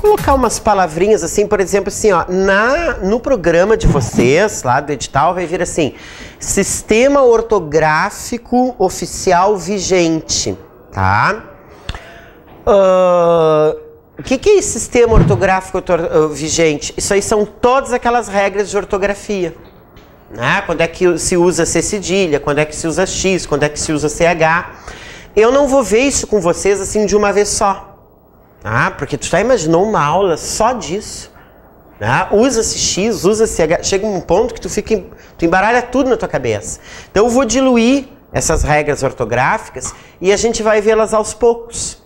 Colocar umas palavrinhas assim, por exemplo, assim, ó, no programa de vocês, lá do edital, vai vir assim, Sistema Ortográfico Oficial Vigente, tá? O que é esse Sistema Ortográfico Vigente? Isso aí são todas aquelas regras de ortografia, né? Quando é que se usa C cedilha, quando é que se usa X, quando é que se usa CH. Eu não vou ver isso com vocês assim de uma vez só. Porque tu já imaginou uma aula só disso? Usa-se X, usa-se H, chega um ponto que tu embaralha tudo na tua cabeça. Então eu vou diluir essas regras ortográficas e a gente vai vê-las aos poucos,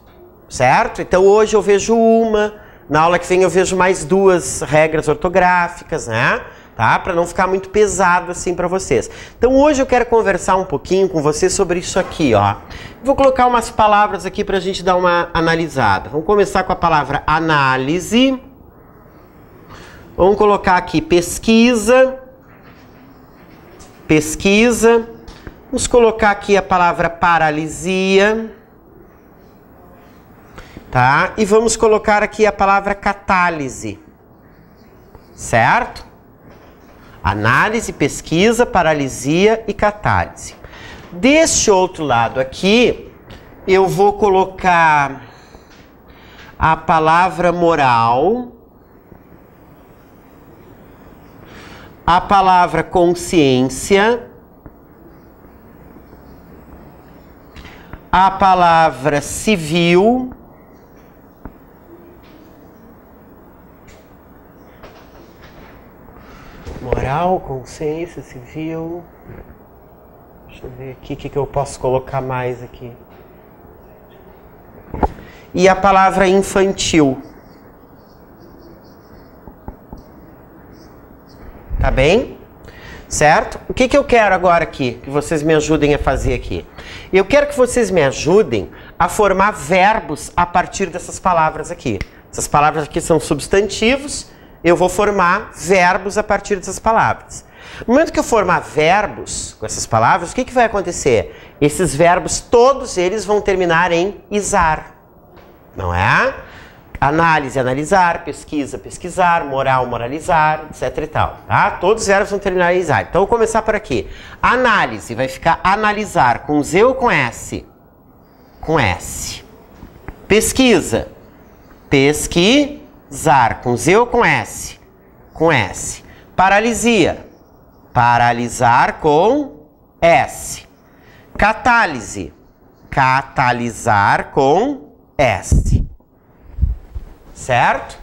certo? Então hoje eu vejo uma, na aula que vem eu vejo mais duas regras ortográficas, né? Tá? Para não ficar muito pesado assim para vocês. Então hoje eu quero conversar um pouquinho com vocês sobre isso aqui, ó. Vou colocar umas palavras aqui para a gente dar uma analisada. Vamos começar com a palavra análise. Vamos colocar aqui pesquisa. Pesquisa. Vamos colocar aqui a palavra paralisia. Tá? E vamos colocar aqui a palavra catálise. Certo? Análise, pesquisa, paralisia e catálise. Deste outro lado aqui, eu vou colocar a palavra moral, a palavra consciência, a palavra civil, moral, consciência, civil. Deixa eu ver aqui o que eu posso colocar mais aqui. E a palavra infantil. Tá bem? Certo? O que eu quero agora aqui, que vocês me ajudem a fazer aqui? Eu quero que vocês me ajudem a formar verbos a partir dessas palavras aqui. Essas palavras aqui são substantivos. Eu vou formar verbos a partir dessas palavras. No momento que eu formar verbos com essas palavras, o que vai acontecer? Esses verbos, todos eles vão terminar em izar. Não é? Análise, analisar, pesquisa, pesquisar, moral, moralizar, etc e tal. Tá? Todos os verbos vão terminar em izar. Então, eu vou começar por aqui. Análise vai ficar analisar com Z ou com S? Com S. Pesquisa. Pesquisar com Z ou com S? Com S. Paralisia. Paralisar com S. Catálise. Catalisar com S. Certo?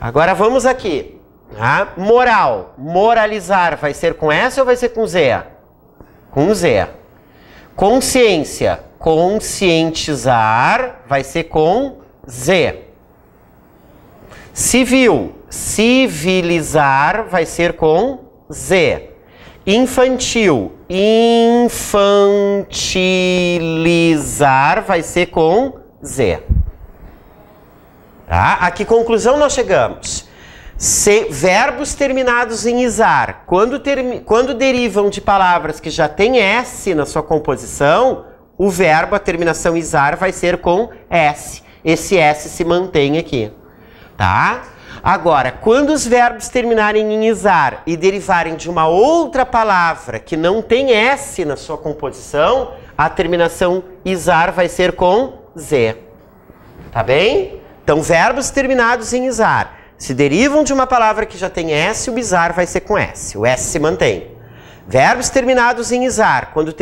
Agora vamos aqui. Tá? Moral. Moralizar vai ser com S ou vai ser com Z? Com Z. Consciência. Conscientizar vai ser com Z. Civil. Civilizar vai ser com Z. Infantil. Infantilizar vai ser com Z. Tá? A que conclusão nós chegamos? Verbos terminados em izar, quando derivam de palavras que já têm S na sua composição, o verbo, a terminação izar, vai ser com S. Esse S se mantém aqui. Tá? Agora, quando os verbos terminarem em izar e derivarem de uma outra palavra que não tem S na sua composição, a terminação izar vai ser com Z. Tá bem? Então, verbos terminados em izar se derivam de uma palavra que já tem S, o izar vai ser com S. O S se mantém. Verbos terminados em izar, quando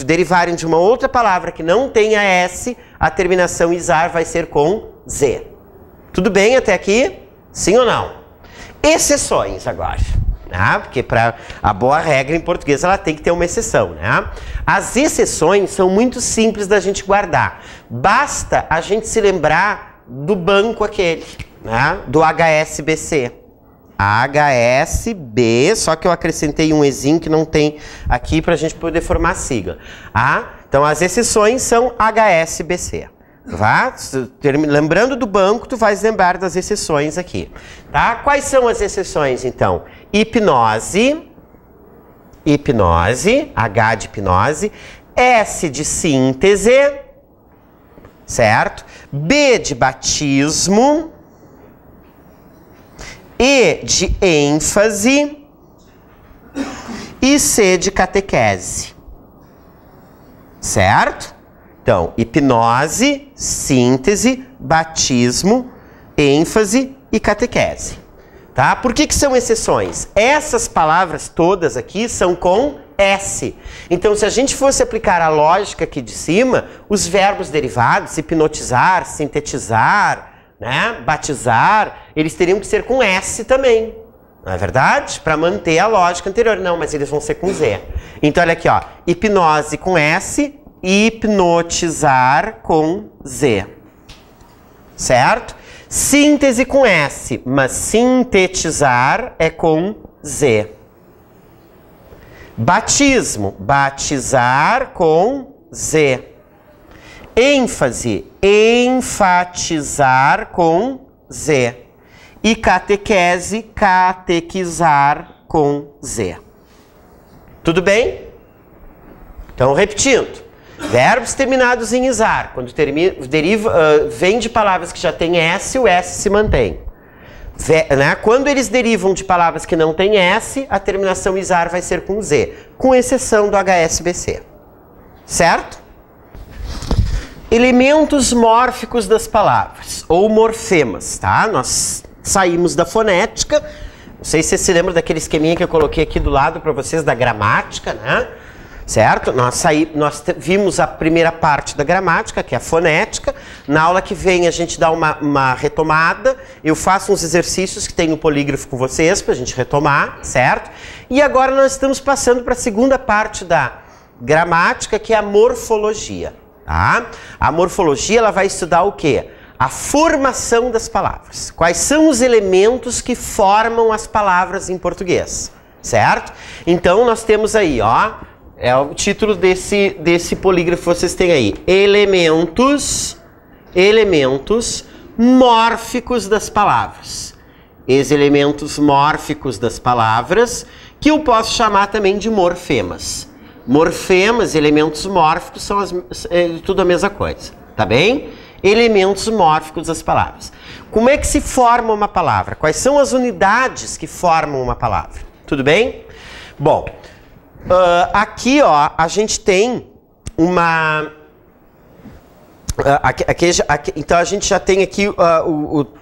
derivarem de uma outra palavra que não tenha S, a terminação izar vai ser com Z. Tudo bem até aqui? Sim ou não? Exceções agora. Né? Porque para a boa regra em português ela tem que ter uma exceção. Né? As exceções são muito simples da gente guardar. Basta a gente se lembrar do banco aquele, né? Do HSBC. HSB, só que eu acrescentei um Ezinho que não tem aqui para a gente poder formar a sigla. Então as exceções são HSBC. Tá? Lembrando do banco, tu vais lembrar das exceções aqui. Tá? Quais são as exceções, então? Hipnose, H de hipnose, S de síntese, certo? B de batismo, E de ênfase e C de catequese, certo? Então, hipnose, síntese, batismo, ênfase e catequese. Tá? Por que são exceções? Essas palavras todas aqui são com S. Então, se a gente fosse aplicar a lógica aqui de cima, os verbos derivados, hipnotizar, sintetizar, né, batizar, eles teriam que ser com S também. Não é verdade? Para manter a lógica anterior. Não, mas eles vão ser com Z. Então, olha aqui, ó. Hipnose com S, hipnotizar com Z. Certo? Síntese com S, mas sintetizar é com Z. Batismo, batizar com Z. Ênfase, enfatizar com Z. E catequese, catequizar com Z. Tudo bem? Então, repetindo. Verbos terminados em izar, quando vem de palavras que já têm S, o S se mantém. Quando eles derivam de palavras que não têm S, a terminação izar vai ser com Z, com exceção do HSBC. Certo? Elementos mórficos das palavras, ou morfemas, tá? Nós saímos da fonética, não sei se você se lembra daquele esqueminha que eu coloquei aqui do lado para vocês, da gramática, né? Certo? Nós vimos a primeira parte da gramática, que é a fonética. Na aula que vem a gente dá uma retomada. Eu faço uns exercícios que tem no polígrafo com vocês para a gente retomar, certo? E agora nós estamos passando para a segunda parte da gramática, que é a morfologia. Tá? A morfologia ela vai estudar o quê? A formação das palavras. Quais são os elementos que formam as palavras em português, certo? Então nós temos aí, ó, é o título desse polígrafo que vocês têm aí. Elementos mórficos das palavras. Os elementos mórficos das palavras, que eu posso chamar também de morfemas. Morfemas, elementos mórficos, são tudo a mesma coisa, tá bem? Elementos mórficos das palavras. Como é que se forma uma palavra? Quais são as unidades que formam uma palavra? Tudo bem? Bom, aqui, ó, a gente tem uma... então a gente já tem aqui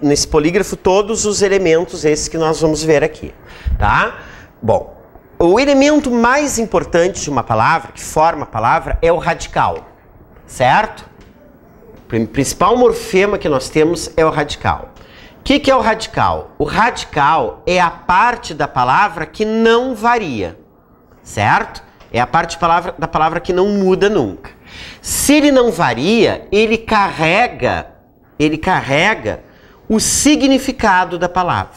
nesse polígrafo todos os elementos esses que nós vamos ver aqui, tá? Bom, o elemento mais importante de uma palavra, que forma a palavra, é o radical, certo? O principal morfema que nós temos é o radical. O que é o radical? O radical é a parte da palavra que não varia, certo? É a parte da palavra que não muda nunca. Se ele não varia, ele carrega o significado da palavra,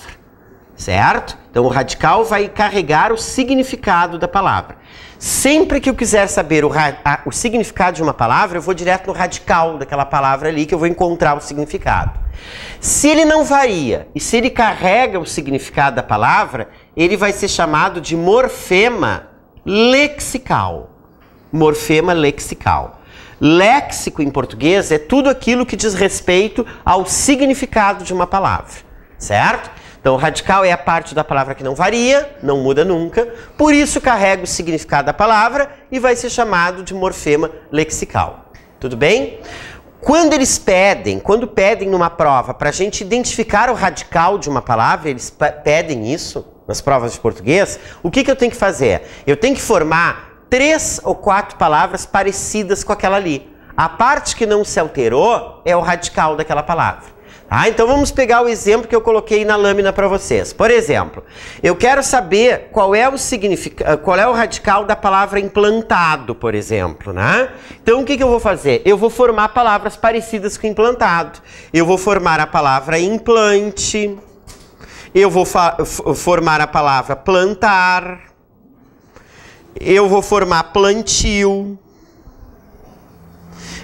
certo? Então o radical vai carregar o significado da palavra. Sempre que eu quiser saber o significado de uma palavra, eu vou direto no radical daquela palavra ali que eu vou encontrar o significado. Se ele não varia e se ele carrega o significado da palavra, ele vai ser chamado de morfema lexical. Morfema lexical. Léxico em português é tudo aquilo que diz respeito ao significado de uma palavra, certo? Então, o radical é a parte da palavra que não varia, não muda nunca, por isso carrega o significado da palavra e vai ser chamado de morfema lexical. Tudo bem? Quando pedem numa prova para a gente identificar o radical de uma palavra, eles pedem isso nas provas de português, o que eu tenho que fazer? Eu tenho que formar 3 ou 4 palavras parecidas com aquela ali. A parte que não se alterou é o radical daquela palavra. Então vamos pegar o exemplo que eu coloquei na lâmina para vocês. Por exemplo, eu quero saber qual é o radical da palavra implantado, por exemplo, né? Então o que eu vou fazer? Eu vou formar palavras parecidas com implantado. Eu vou formar a palavra implante. Eu vou formar a palavra plantar. Eu vou formar plantio.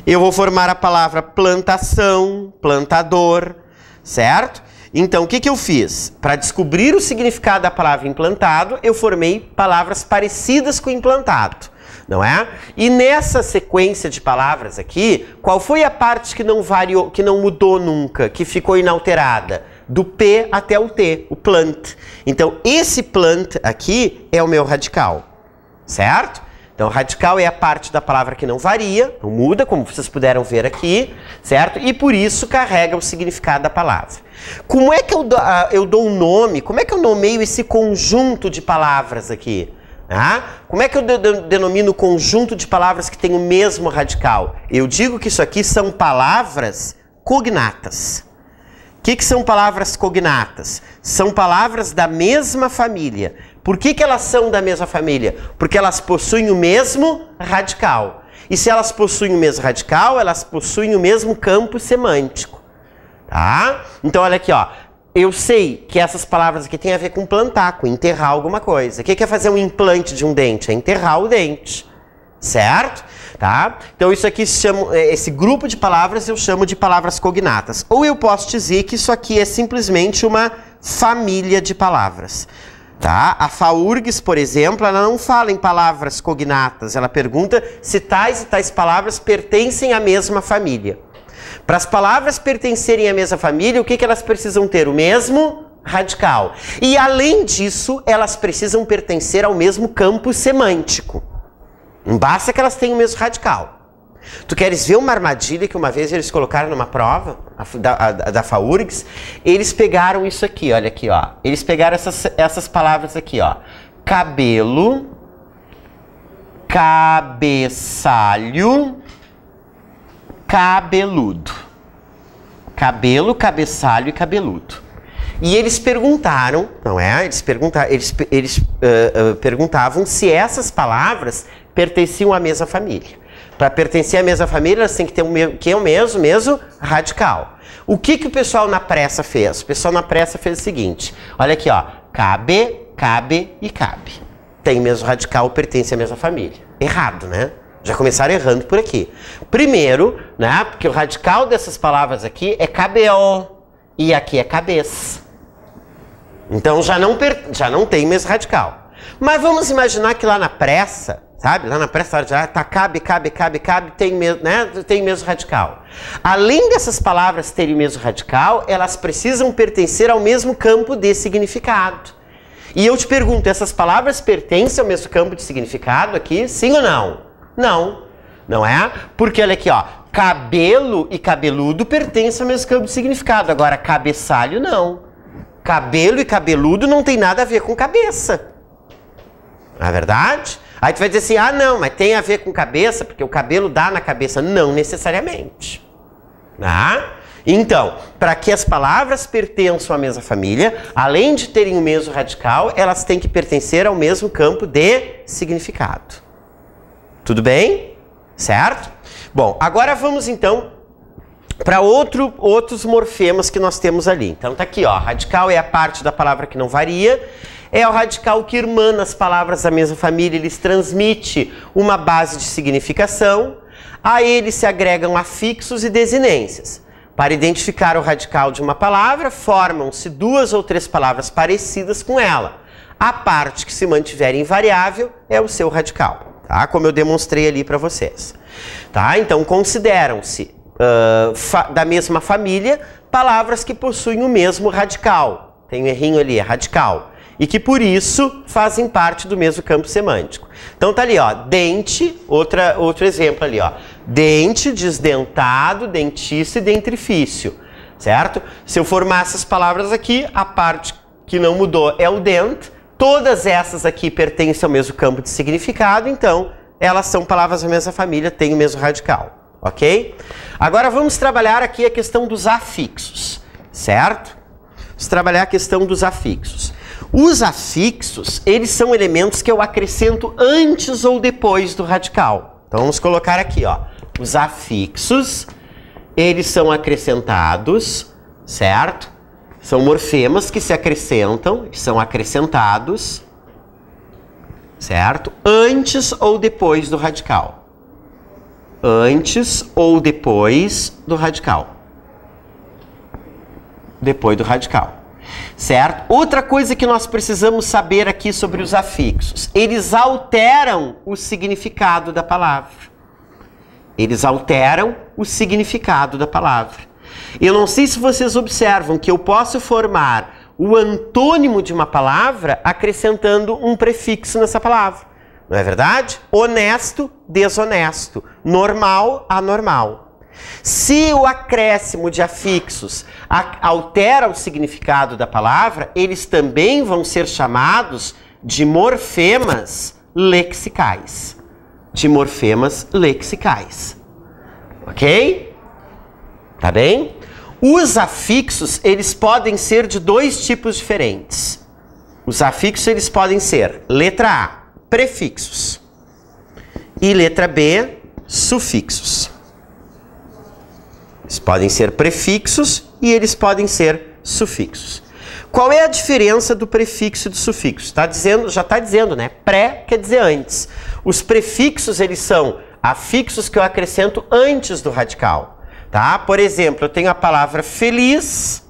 Eu vou formar a palavra plantação, plantador, certo? Então, o que que eu fiz? Para descobrir o significado da palavra implantado, eu formei palavras parecidas com implantado, não é? E nessa sequência de palavras aqui, qual foi a parte que não variou, que não mudou nunca, que ficou inalterada? Do P até o T, o plant. Então, esse plant aqui é o meu radical, certo? Então, radical é a parte da palavra que não varia, não muda, como vocês puderam ver aqui, certo? E por isso carrega o significado da palavra. Como é que eu dou um nome? Como é que eu nomeio esse conjunto de palavras aqui? Como é que eu denomino o conjunto de palavras que tem o mesmo radical? Eu digo que isso aqui são palavras cognatas. O que são palavras cognatas? São palavras da mesma família. Por que elas são da mesma família? Porque elas possuem o mesmo radical. E se elas possuem o mesmo radical, elas possuem o mesmo campo semântico. Tá? Então, olha aqui, ó. Eu sei que essas palavras aqui têm a ver com plantar, com enterrar alguma coisa. O que é fazer um implante de um dente? É enterrar o dente. Certo? Tá? Então, isso aqui esse grupo de palavras eu chamo de palavras cognatas. Ou eu posso dizer que isso aqui é simplesmente uma família de palavras. Tá? A FAURGS, por exemplo, ela não fala em palavras cognatas, ela pergunta se tais e tais palavras pertencem à mesma família. Para as palavras pertencerem à mesma família, o que elas precisam ter? O mesmo radical. E além disso, elas precisam pertencer ao mesmo campo semântico. Não basta que elas tenham o mesmo radical. Tu queres ver uma armadilha que uma vez eles colocaram numa prova da FAURGS? Eles pegaram isso aqui, olha aqui, ó. Eles pegaram essas palavras aqui, ó. Cabelo, cabeçalho, cabeludo. Cabelo, cabeçalho e cabeludo. E eles perguntaram, não é? Eles perguntavam se essas palavras pertenciam à mesma família. Para pertencer à mesma família, elas têm que ter o mesmo radical. O que o pessoal na pressa fez? O pessoal na pressa fez o seguinte. Olha aqui, ó. Cabe, cabe e cabe. Tem o mesmo radical, pertence à mesma família. Errado, né? Já começaram errando por aqui. Primeiro, né? Porque o radical dessas palavras aqui é cabelo. E aqui é cabeça. Então já não tem o mesmo radical. Mas vamos imaginar que lá na pressa, sabe? Lá na pressa, tá cabe, tem o mesmo radical. Além dessas palavras terem o mesmo radical, elas precisam pertencer ao mesmo campo de significado. E eu te pergunto, essas palavras pertencem ao mesmo campo de significado aqui? Sim ou não? Não. Não é? Porque olha aqui, ó. Cabelo e cabeludo pertencem ao mesmo campo de significado. Agora, cabeçalho, não. Cabelo e cabeludo não tem nada a ver com cabeça. Não é verdade? Aí tu vai dizer assim, ah não, mas tem a ver com cabeça, porque o cabelo dá na cabeça. Não necessariamente. Tá? Então, para que as palavras pertençam à mesma família, além de terem o mesmo radical, elas têm que pertencer ao mesmo campo de significado. Tudo bem? Certo? Bom, agora vamos então para outros morfemas que nós temos ali. Então tá aqui, ó, radical é a parte da palavra que não varia. É o radical que irmana as palavras da mesma família, eles transmite uma base de significação. A ele se agregam afixos e desinências. Para identificar o radical de uma palavra, formam-se 2 ou 3 palavras parecidas com ela. A parte que se mantiver invariável é o seu radical, tá? Como eu demonstrei ali para vocês. Tá? Então consideram-se da mesma família palavras que possuem o mesmo radical. Tem um errinho ali, é radical. E que por isso fazem parte do mesmo campo semântico. Então tá ali, ó, dente, outro exemplo ali, ó. Dente, desdentado, dentice e dentrifício, certo? Se eu formar essas palavras aqui, a parte que não mudou é o dente. Todas essas aqui pertencem ao mesmo campo de significado, então elas são palavras da mesma família, têm o mesmo radical, ok? Agora vamos trabalhar aqui a questão dos afixos, certo? Vamos trabalhar a questão dos afixos. Os afixos, eles são elementos que eu acrescento antes ou depois do radical. Então vamos colocar aqui, ó. Os afixos, eles são acrescentados, certo? São morfemas que se acrescentam, são acrescentados, certo? Antes ou depois do radical. antes ou depois do radical. Depois do radical. Certo? Outra coisa que nós precisamos saber aqui sobre os afixos. Eles alteram o significado da palavra. Eles alteram o significado da palavra. Eu não sei se vocês observam que eu posso formar o antônimo de uma palavra acrescentando um prefixo nessa palavra. Não é verdade? Honesto, desonesto. Normal, anormal. Se o acréscimo de afixos altera o significado da palavra, eles também vão ser chamados de morfemas lexicais. De morfemas lexicais. Ok? Tá bem? Os afixos, eles podem ser de dois tipos diferentes. Os afixos, eles podem ser, letra A, prefixos. E letra B, sufixos. Eles podem ser prefixos e eles podem ser sufixos. Qual é a diferença do prefixo e do sufixo? Já está dizendo, né? Pré quer dizer antes. Os prefixos, eles são afixos que eu acrescento antes do radical. Tá? Por exemplo, eu tenho a palavra feliz,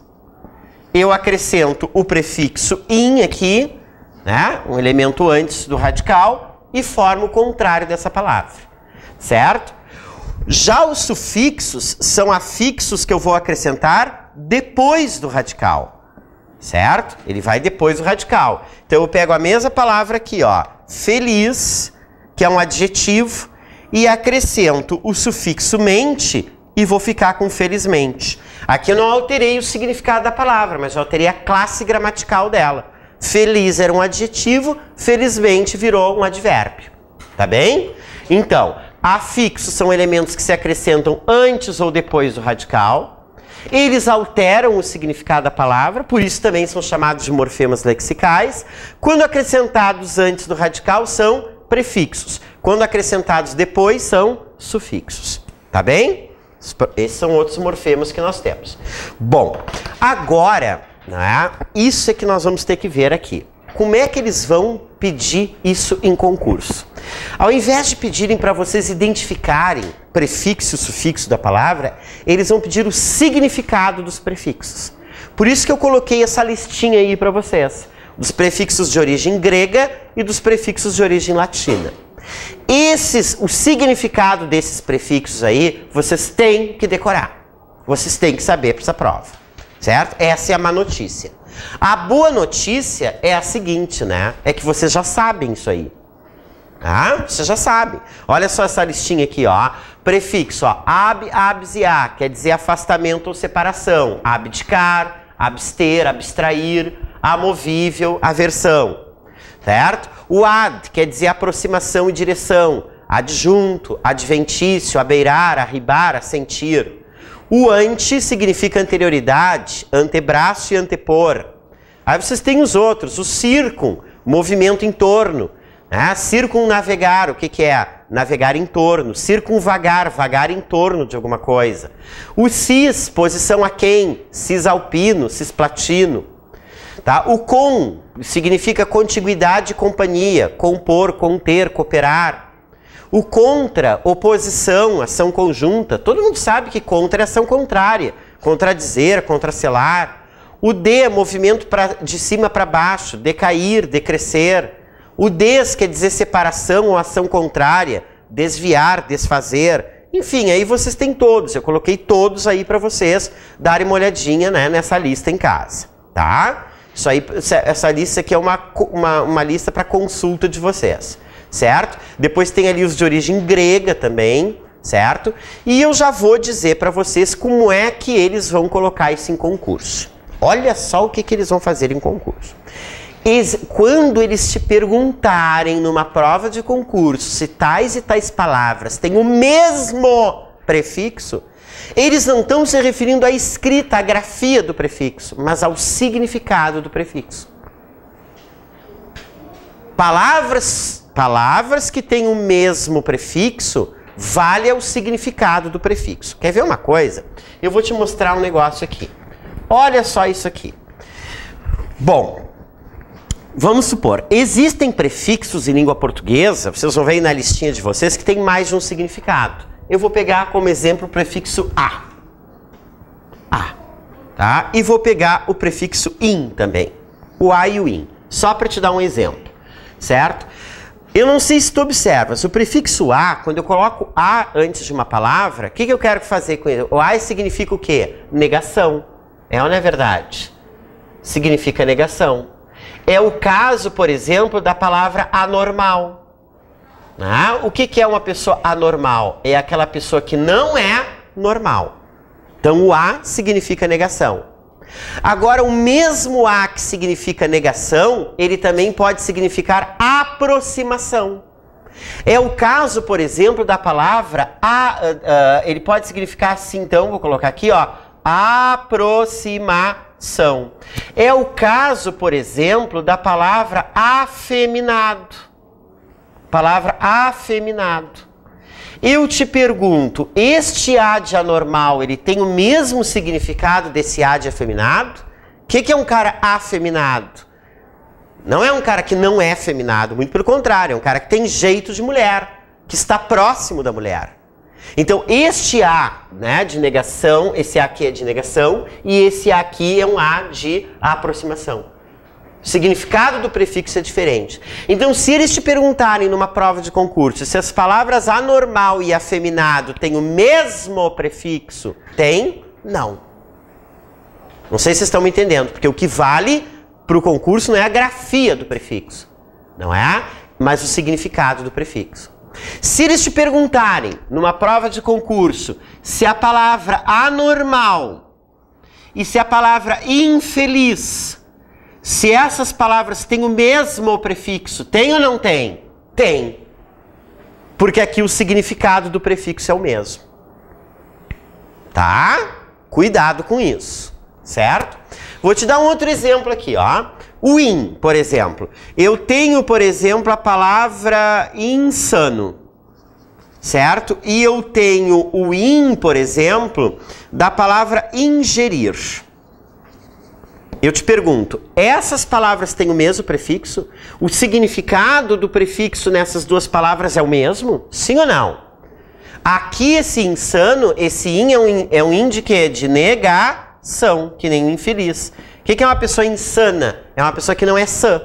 eu acrescento o prefixo in aqui, né? Um elemento antes do radical, e formo o contrário dessa palavra. Certo? Já os sufixos são afixos que eu vou acrescentar depois do radical, certo? Ele vai depois do radical. Então eu pego a mesma palavra aqui, ó, feliz, que é um adjetivo, e acrescento o sufixo mente e vou ficar com felizmente. Aqui eu não alterei o significado da palavra, mas eu alterei a classe gramatical dela. Feliz era um adjetivo, felizmente virou um advérbio. Tá bem? Então, afixos são elementos que se acrescentam antes ou depois do radical. Eles alteram o significado da palavra, por isso também são chamados de morfemas lexicais. Quando acrescentados antes do radical, são prefixos. Quando acrescentados depois, são sufixos. Tá bem? Esses são outros morfemas que nós temos. Bom, agora, né, isso é que nós vamos ter que ver aqui. Como é que eles vão pedir isso em concurso? Ao invés de pedirem para vocês identificarem prefixo e sufixo da palavra, eles vão pedir o significado dos prefixos. Por isso que eu coloquei essa listinha aí para vocês, dos prefixos de origem grega e dos prefixos de origem latina. O significado desses prefixos aí, vocês têm que decorar. Vocês têm que saber para essa prova, certo? Essa é a má notícia. A boa notícia é a seguinte, né? É que vocês já sabem isso aí. Ah, vocês já sabem. Olha só essa listinha aqui, ó. Prefixo, ó. Ab, abs e a, quer dizer afastamento ou separação. Abdicar, abster, abstrair, amovível, aversão. Certo? O ad quer dizer aproximação e direção. Adjunto, adventício, abeirar, arribar, assentir. O ante significa anterioridade, antebraço e antepor. Aí vocês têm os outros. O circum, movimento em torno. Circunnavegar, o que é? Navegar em torno. Circunvagar, vagar em torno de alguma coisa. O cis, posição a quem? Cisalpino, cisplatino. Tá? O com significa contiguidade e companhia. Compor, conter, cooperar. O contra, oposição, ação conjunta. Todo mundo sabe que contra é ação contrária. Contradizer, contracelar. O de, movimento de cima para baixo. Decair, decrescer. O des quer dizer separação ou ação contrária. Desviar, desfazer. Enfim, aí vocês têm todos. Eu coloquei todos aí para vocês darem uma olhadinha, né, nessa lista em casa. Tá? Isso aí, essa lista aqui é uma lista para consulta de vocês. Certo? Depois tem ali os de origem grega também, certo? E eu já vou dizer para vocês como é que eles vão colocar isso em concurso. Olha só o que eles vão fazer em concurso. Quando eles te perguntarem numa prova de concurso se tais e tais palavras têm o mesmo prefixo, eles não estão se referindo à escrita, à grafia do prefixo, mas ao significado do prefixo. Palavras que têm o mesmo prefixo, vale ao significado do prefixo. Quer ver uma coisa? Eu vou te mostrar um negócio aqui. Olha só isso aqui. Bom, vamos supor, existem prefixos em língua portuguesa, vocês vão ver aí na listinha de vocês, que tem mais de um significado. eu vou pegar como exemplo o prefixo a. Tá? E vou pegar o prefixo in também. O a e o in. Só para te dar um exemplo, certo? Eu não sei se tu observas, o prefixo a, quando eu coloco a antes de uma palavra, o que eu quero fazer com ele? O a significa o quê? Negação. É ou não é verdade? Significa negação. É o caso, por exemplo, da palavra anormal. O que é uma pessoa anormal? É aquela pessoa que não é normal. Então o a significa negação. Agora o mesmo a que significa negação, ele também pode significar aproximação. É o caso, por exemplo, da palavra ele pode significar assim, então, vou colocar aqui, ó, aproximação. É o caso, por exemplo, da palavra afeminado. Palavra afeminado. Eu te pergunto, este a de anormal, ele tem o mesmo significado desse a de afeminado? O que é um cara afeminado? Não é um cara que não é afeminado, muito pelo contrário, é um cara que tem jeito de mulher, que está próximo da mulher. Então, este a, né, de negação, esse a aqui é de negação, e esse a aqui é um a de aproximação. O significado do prefixo é diferente. Então, se eles te perguntarem numa prova de concurso se as palavras anormal e afeminado têm o mesmo prefixo, tem? Não. Não sei se vocês estão me entendendo, porque o que vale para o concurso não é a grafia do prefixo, não é? Mas o significado do prefixo. Se eles te perguntarem numa prova de concurso se a palavra anormal e se a palavra infeliz, se essas palavras têm o mesmo prefixo, tem ou não tem? Tem. Porque aqui o significado do prefixo é o mesmo. Tá? Cuidado com isso, certo? Vou te dar um outro exemplo aqui, ó. O in, por exemplo. Eu tenho, por exemplo, a palavra insano, certo? E eu tenho o in, por exemplo, da palavra ingerir. Eu te pergunto, essas palavras têm o mesmo prefixo? O significado do prefixo nessas duas palavras é o mesmo? Sim ou não? Aqui esse insano, esse in é um in de quê? De negação, que nem o infeliz. O que é uma pessoa insana? É uma pessoa que não é sã.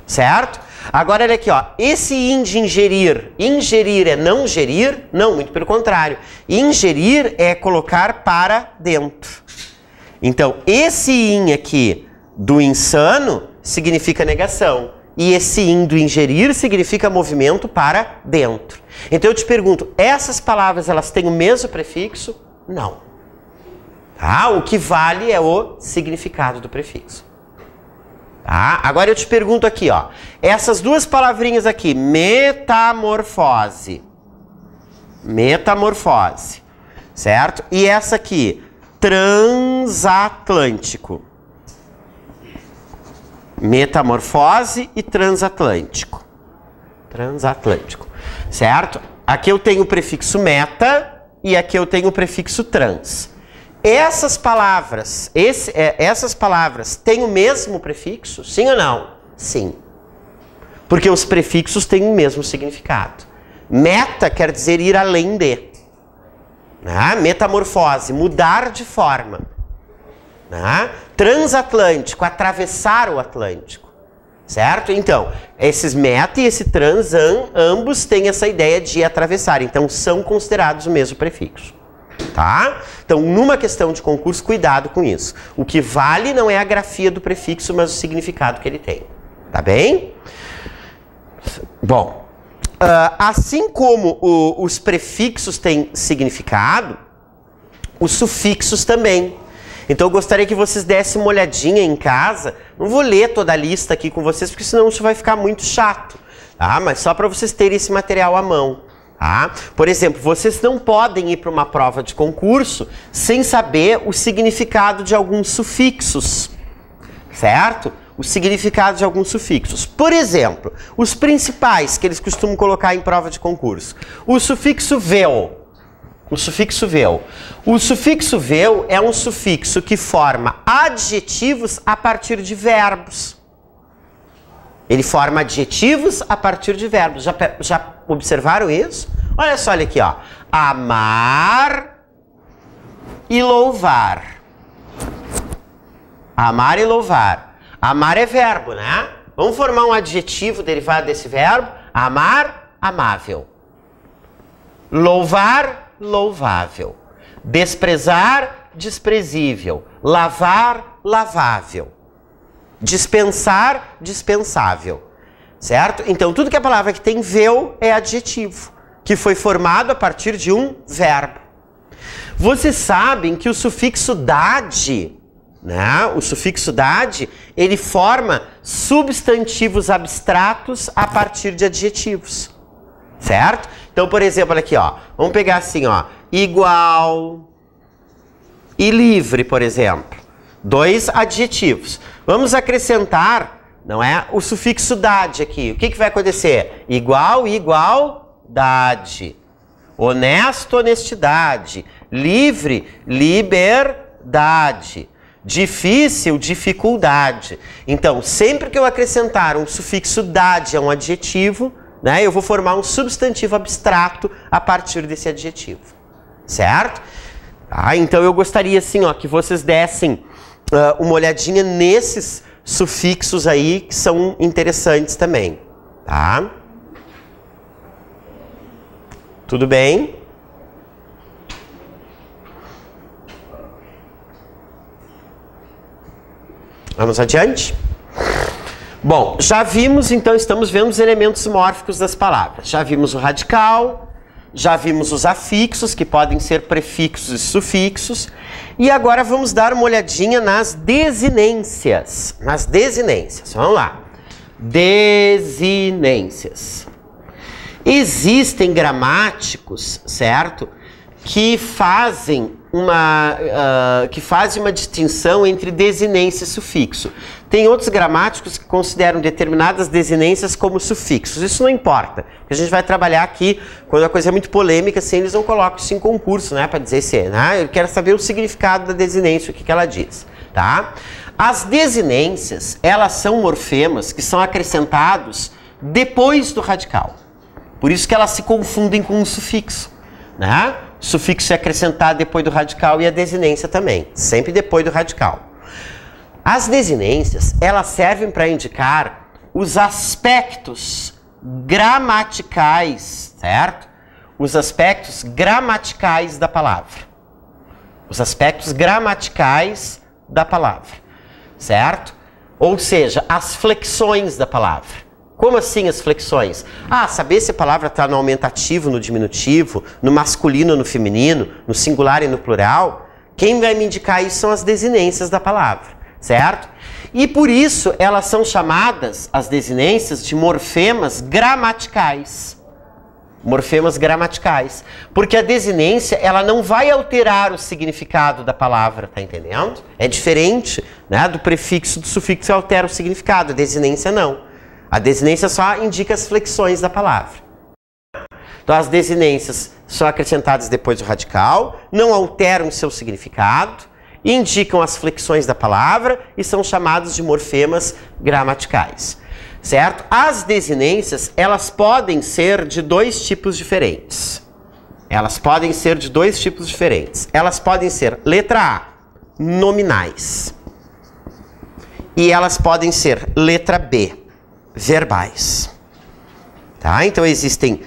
Certo? Agora olha aqui, ó. Esse in de ingerir. Ingerir é não gerir? Não, muito pelo contrário. Ingerir é colocar para dentro. Então, esse in aqui do insano significa negação. E esse in do ingerir significa movimento para dentro. Então eu te pergunto, essas palavras elas têm o mesmo prefixo? Não. Tá? O que vale é o significado do prefixo. Tá? Agora eu te pergunto aqui, ó. Essas duas palavrinhas aqui, metamorfose. Metamorfose. Certo? E essa aqui, transatlântico. Metamorfose e transatlântico. Transatlântico. Certo? Aqui eu tenho o prefixo meta e aqui eu tenho o prefixo trans. Essas palavras têm o mesmo prefixo? Sim ou não? Sim. Porque os prefixos têm o mesmo significado. Meta quer dizer ir além de. Metamorfose, mudar de forma. Transatlântico, atravessar o Atlântico. Certo? Então, esses meta e esse trans, ambos têm essa ideia de atravessar. Então, são considerados o mesmo prefixo. Tá? Então, numa questão de concurso, cuidado com isso. O que vale não é a grafia do prefixo, mas o significado que ele tem. Tá bem? Bom, assim como os prefixos têm significado, os sufixos também. Então, eu gostaria que vocês dessem uma olhadinha em casa. Não vou ler toda a lista aqui com vocês, porque senão isso vai ficar muito chato. Tá? Mas só para vocês terem esse material à mão. Tá? Por exemplo, vocês não podem ir para uma prova de concurso sem saber o significado de alguns sufixos, certo? O significado de alguns sufixos. Por exemplo, os principais que eles costumam colocar em prova de concurso. O sufixo vel. O sufixo vel. O sufixo vel é um sufixo que forma adjetivos a partir de verbos. Ele forma adjetivos a partir de verbos. Já observaram isso? Olha só, olha aqui, ó. Amar e louvar. Amar e louvar. Amar é verbo, né? Vamos formar um adjetivo derivado desse verbo. Amar, amável. Louvar, louvável. Desprezar, desprezível. Lavar, lavável. Dispensar, dispensável. Certo? Então, tudo que é palavra que tem vel é adjetivo, que foi formado a partir de um verbo. Vocês sabem que o sufixo dade, né? O sufixo dade, ele forma substantivos abstratos a partir de adjetivos. Certo? Então, por exemplo, olha aqui, ó. Vamos pegar assim, ó. Igual e livre, por exemplo. Dois adjetivos. Vamos acrescentar, não é? O sufixo dade aqui. O que vai acontecer? Igual, igualdade. Honesto, honestidade. Livre, liberdade. Difícil, dificuldade. Então, sempre que eu acrescentar um sufixo dade a um adjetivo, né, eu vou formar um substantivo abstrato a partir desse adjetivo. Certo? Então, eu gostaria, assim, ó, que vocês dessem uma olhadinha nesses sufixos aí que são interessantes também. Tá? Tudo bem? Vamos adiante? Bom, já vimos, então, estamos vendo os elementos mórficos das palavras. Já vimos o radical, já vimos os afixos, que podem ser prefixos e sufixos. E agora vamos dar uma olhadinha nas desinências. Nas desinências, vamos lá. Desinências. Existem gramáticos, certo? Que fazem uma distinção entre desinência e sufixo. Tem outros gramáticos que consideram determinadas desinências como sufixos. Isso não importa, porque a gente vai trabalhar aqui, quando a coisa é muito polêmica, assim, eles não colocam isso em concurso, né, para dizer se é, né? Eu quero saber o significado da desinência, o que ela diz, tá? As desinências, elas são morfemas que são acrescentados depois do radical. Por isso que elas se confundem com o sufixo, né? O sufixo é acrescentado depois do radical e a desinência também, sempre depois do radical. As desinências, elas servem para indicar os aspectos gramaticais, certo? Os aspectos gramaticais da palavra. Os aspectos gramaticais da palavra, certo? Ou seja, as flexões da palavra. Como assim as flexões? Saber se a palavra está no aumentativo, no diminutivo, no masculino, no feminino, no singular e no plural. Quem vai me indicar isso são as desinências da palavra, certo? E por isso elas são chamadas, as desinências, de morfemas gramaticais. Morfemas gramaticais. Porque a desinência, ela não vai alterar o significado da palavra, tá entendendo? É diferente, né, do prefixo, do sufixo que altera o significado. A desinência não. A desinência só indica as flexões da palavra. Então, as desinências são acrescentadas depois do radical, não alteram seu significado, indicam as flexões da palavra e são chamados de morfemas gramaticais. Certo? As desinências, elas podem ser de dois tipos diferentes. Elas podem ser de dois tipos diferentes. Elas podem ser, letra A, nominais. E elas podem ser, letra B, verbais. Tá? Então existem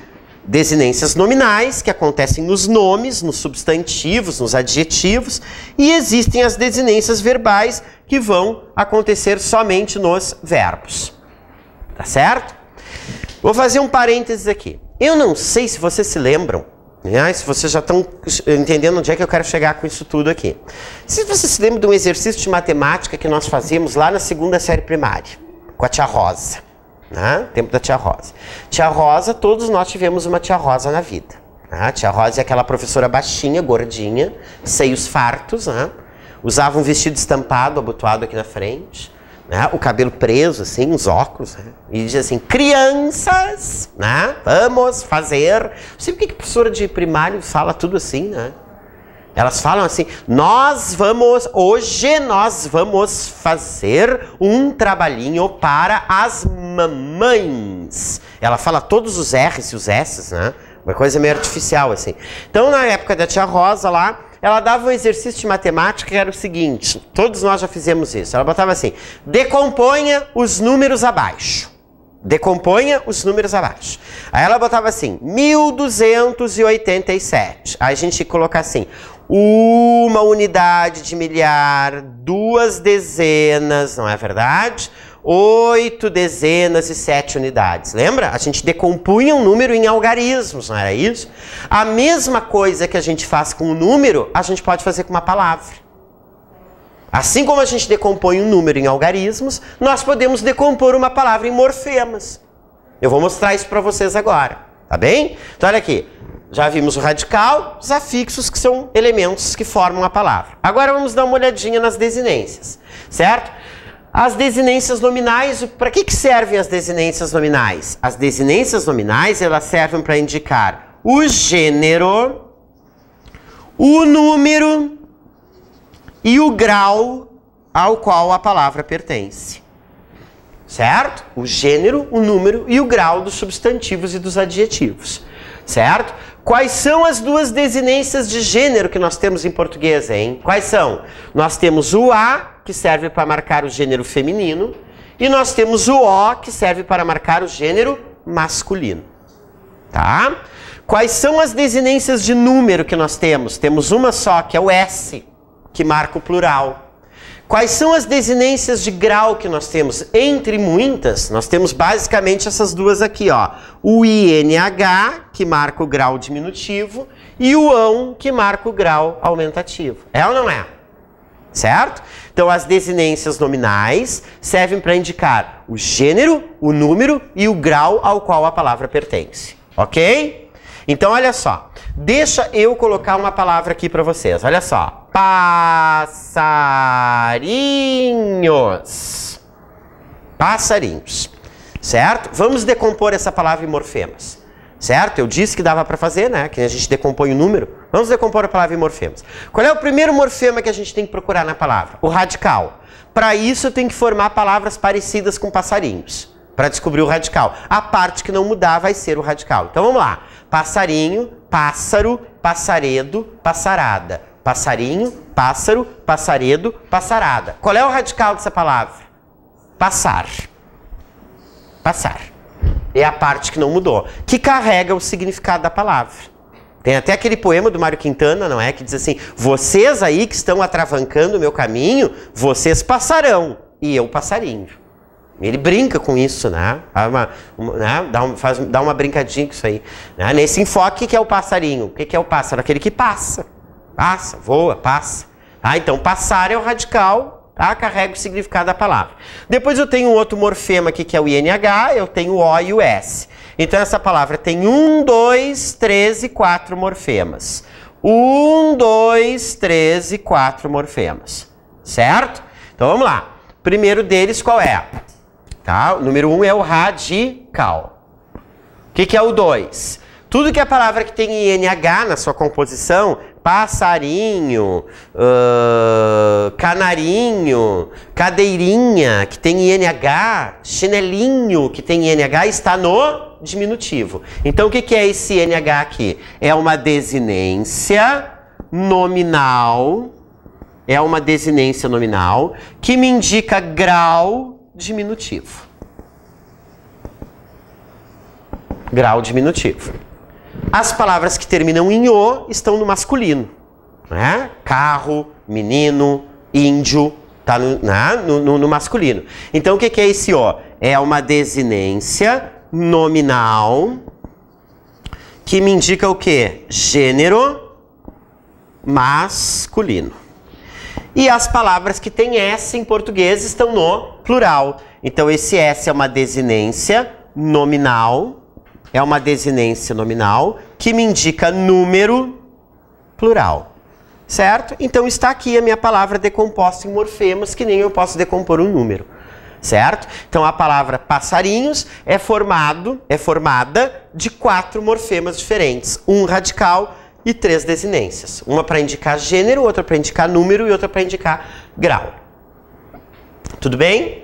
desinências nominais que acontecem nos nomes, nos substantivos, nos adjetivos, e existem as desinências verbais que vão acontecer somente nos verbos. Tá certo? Vou fazer um parênteses aqui. Eu não sei se vocês se lembram, né? Se vocês já estão entendendo onde é que eu quero chegar com isso tudo aqui. Se vocês se lembram de um exercício de matemática que nós fazíamos lá na 2ª série primária, com a tia Rosa. Né? Tempo da tia Rosa. Tia Rosa, todos nós tivemos uma tia Rosa na vida. Né? Tia Rosa é aquela professora baixinha, gordinha, seios fartos, né? Usava um vestido estampado, abotoado aqui na frente, né? O cabelo preso, assim, os óculos, né? E dizia assim, crianças, né? Vamos fazer... Não sei por que a professora de primário fala tudo assim, né? Elas falam assim, hoje nós vamos fazer um trabalhinho para as mamães. Ela fala todos os R's e os S's, né? Uma coisa meio artificial, assim. Então, na época da tia Rosa lá, ela dava um exercício de matemática que era o seguinte, todos nós já fizemos isso. Ela botava assim, decomponha os números abaixo. Decomponha os números abaixo. Aí ela botava assim, 1287. Aí a gente coloca assim, uma unidade de milhar, 2 dezenas, não é verdade? 8 dezenas e 7 unidades. Lembra? A gente decompunha um número em algarismos, não era isso? A mesma coisa que a gente faz com um número, a gente pode fazer com uma palavra. Assim como a gente decompõe um número em algarismos, nós podemos decompor uma palavra em morfemas. Eu vou mostrar isso para vocês agora, tá bem? Então olha aqui, já vimos o radical, os afixos que são elementos que formam a palavra. Agora vamos dar uma olhadinha nas desinências, certo? As desinências nominais, para que servem as desinências nominais? As desinências nominais, elas servem para indicar o gênero, o número e o grau ao qual a palavra pertence. Certo? O gênero, o número e o grau dos substantivos e dos adjetivos. Certo? Quais são as duas desinências de gênero que nós temos em português, hein? Quais são? Nós temos o a, que serve para marcar o gênero feminino, e nós temos o o, que serve para marcar o gênero masculino. Tá? Quais são as desinências de número que nós temos? Temos uma só, que é o s, que marca o plural. Quais são as desinências de grau que nós temos? Entre muitas, nós temos basicamente essas duas aqui, ó. O INH, que marca o grau diminutivo, e o ão, que marca o grau aumentativo. É ou não é? Certo? Então, as desinências nominais servem para indicar o gênero, o número e o grau ao qual a palavra pertence. Ok? Então, olha só. Deixa eu colocar uma palavra aqui para vocês. Olha só. Passarinhos. Passarinhos. Certo? Vamos decompor essa palavra em morfemas. Certo? Eu disse que dava para fazer, né? Que a gente decompõe o número. Vamos decompor a palavra em morfemas. Qual é o primeiro morfema que a gente tem que procurar na palavra? O radical. Para isso, eu tenho que formar palavras parecidas com passarinhos. Para descobrir o radical. A parte que não mudar vai ser o radical. Então, vamos lá. Passarinho, pássaro, passaredo, passarada. Passarinho, pássaro, passaredo, passarada. Qual é o radical dessa palavra? Passar. Passar. É a parte que não mudou, que carrega o significado da palavra. Tem até aquele poema do Mário Quintana, não é? Que diz assim, vocês aí que estão atravancando o meu caminho, vocês passarão, e eu passarinho. Ele brinca com isso, né? Dá uma brincadinha com isso aí. Né? Nesse enfoque, o que é o passarinho? O que é o pássaro? Aquele que passa. Passa, voa, passa. Então, passar é o radical. Tá? Carrega o significado da palavra. Depois eu tenho um outro morfema aqui, que é o INH, eu tenho o O e o S. Então essa palavra tem 1, 2, 3 e 4 morfemas. 1, 2, 3 e 4 morfemas. Certo? Então vamos lá. Primeiro deles qual é? Tá? O número 1 é o radical. O que é o 2? Tudo que é palavra que tem INH na sua composição, passarinho, canarinho, cadeirinha, que tem INH, chinelinho, que tem INH, está no diminutivo. Então, o que é esse INH aqui? É uma desinência nominal, que me indica grau diminutivo. Grau diminutivo. As palavras que terminam em O estão no masculino. Né? Carro, menino, índio, está no masculino. Então, o que é esse O? É uma desinência nominal que me indica o quê? Gênero masculino. E as palavras que têm S em português estão no plural. Então, esse S é uma desinência nominal. É uma desinência nominal que me indica número plural. Certo? Então está aqui a minha palavra decomposta em morfemas, que nem eu posso decompor um número. Certo? Então a palavra passarinhos é formada de 4 morfemas diferentes. Um radical e 3 desinências. Uma para indicar gênero, outra para indicar número e outra para indicar grau. Tudo bem?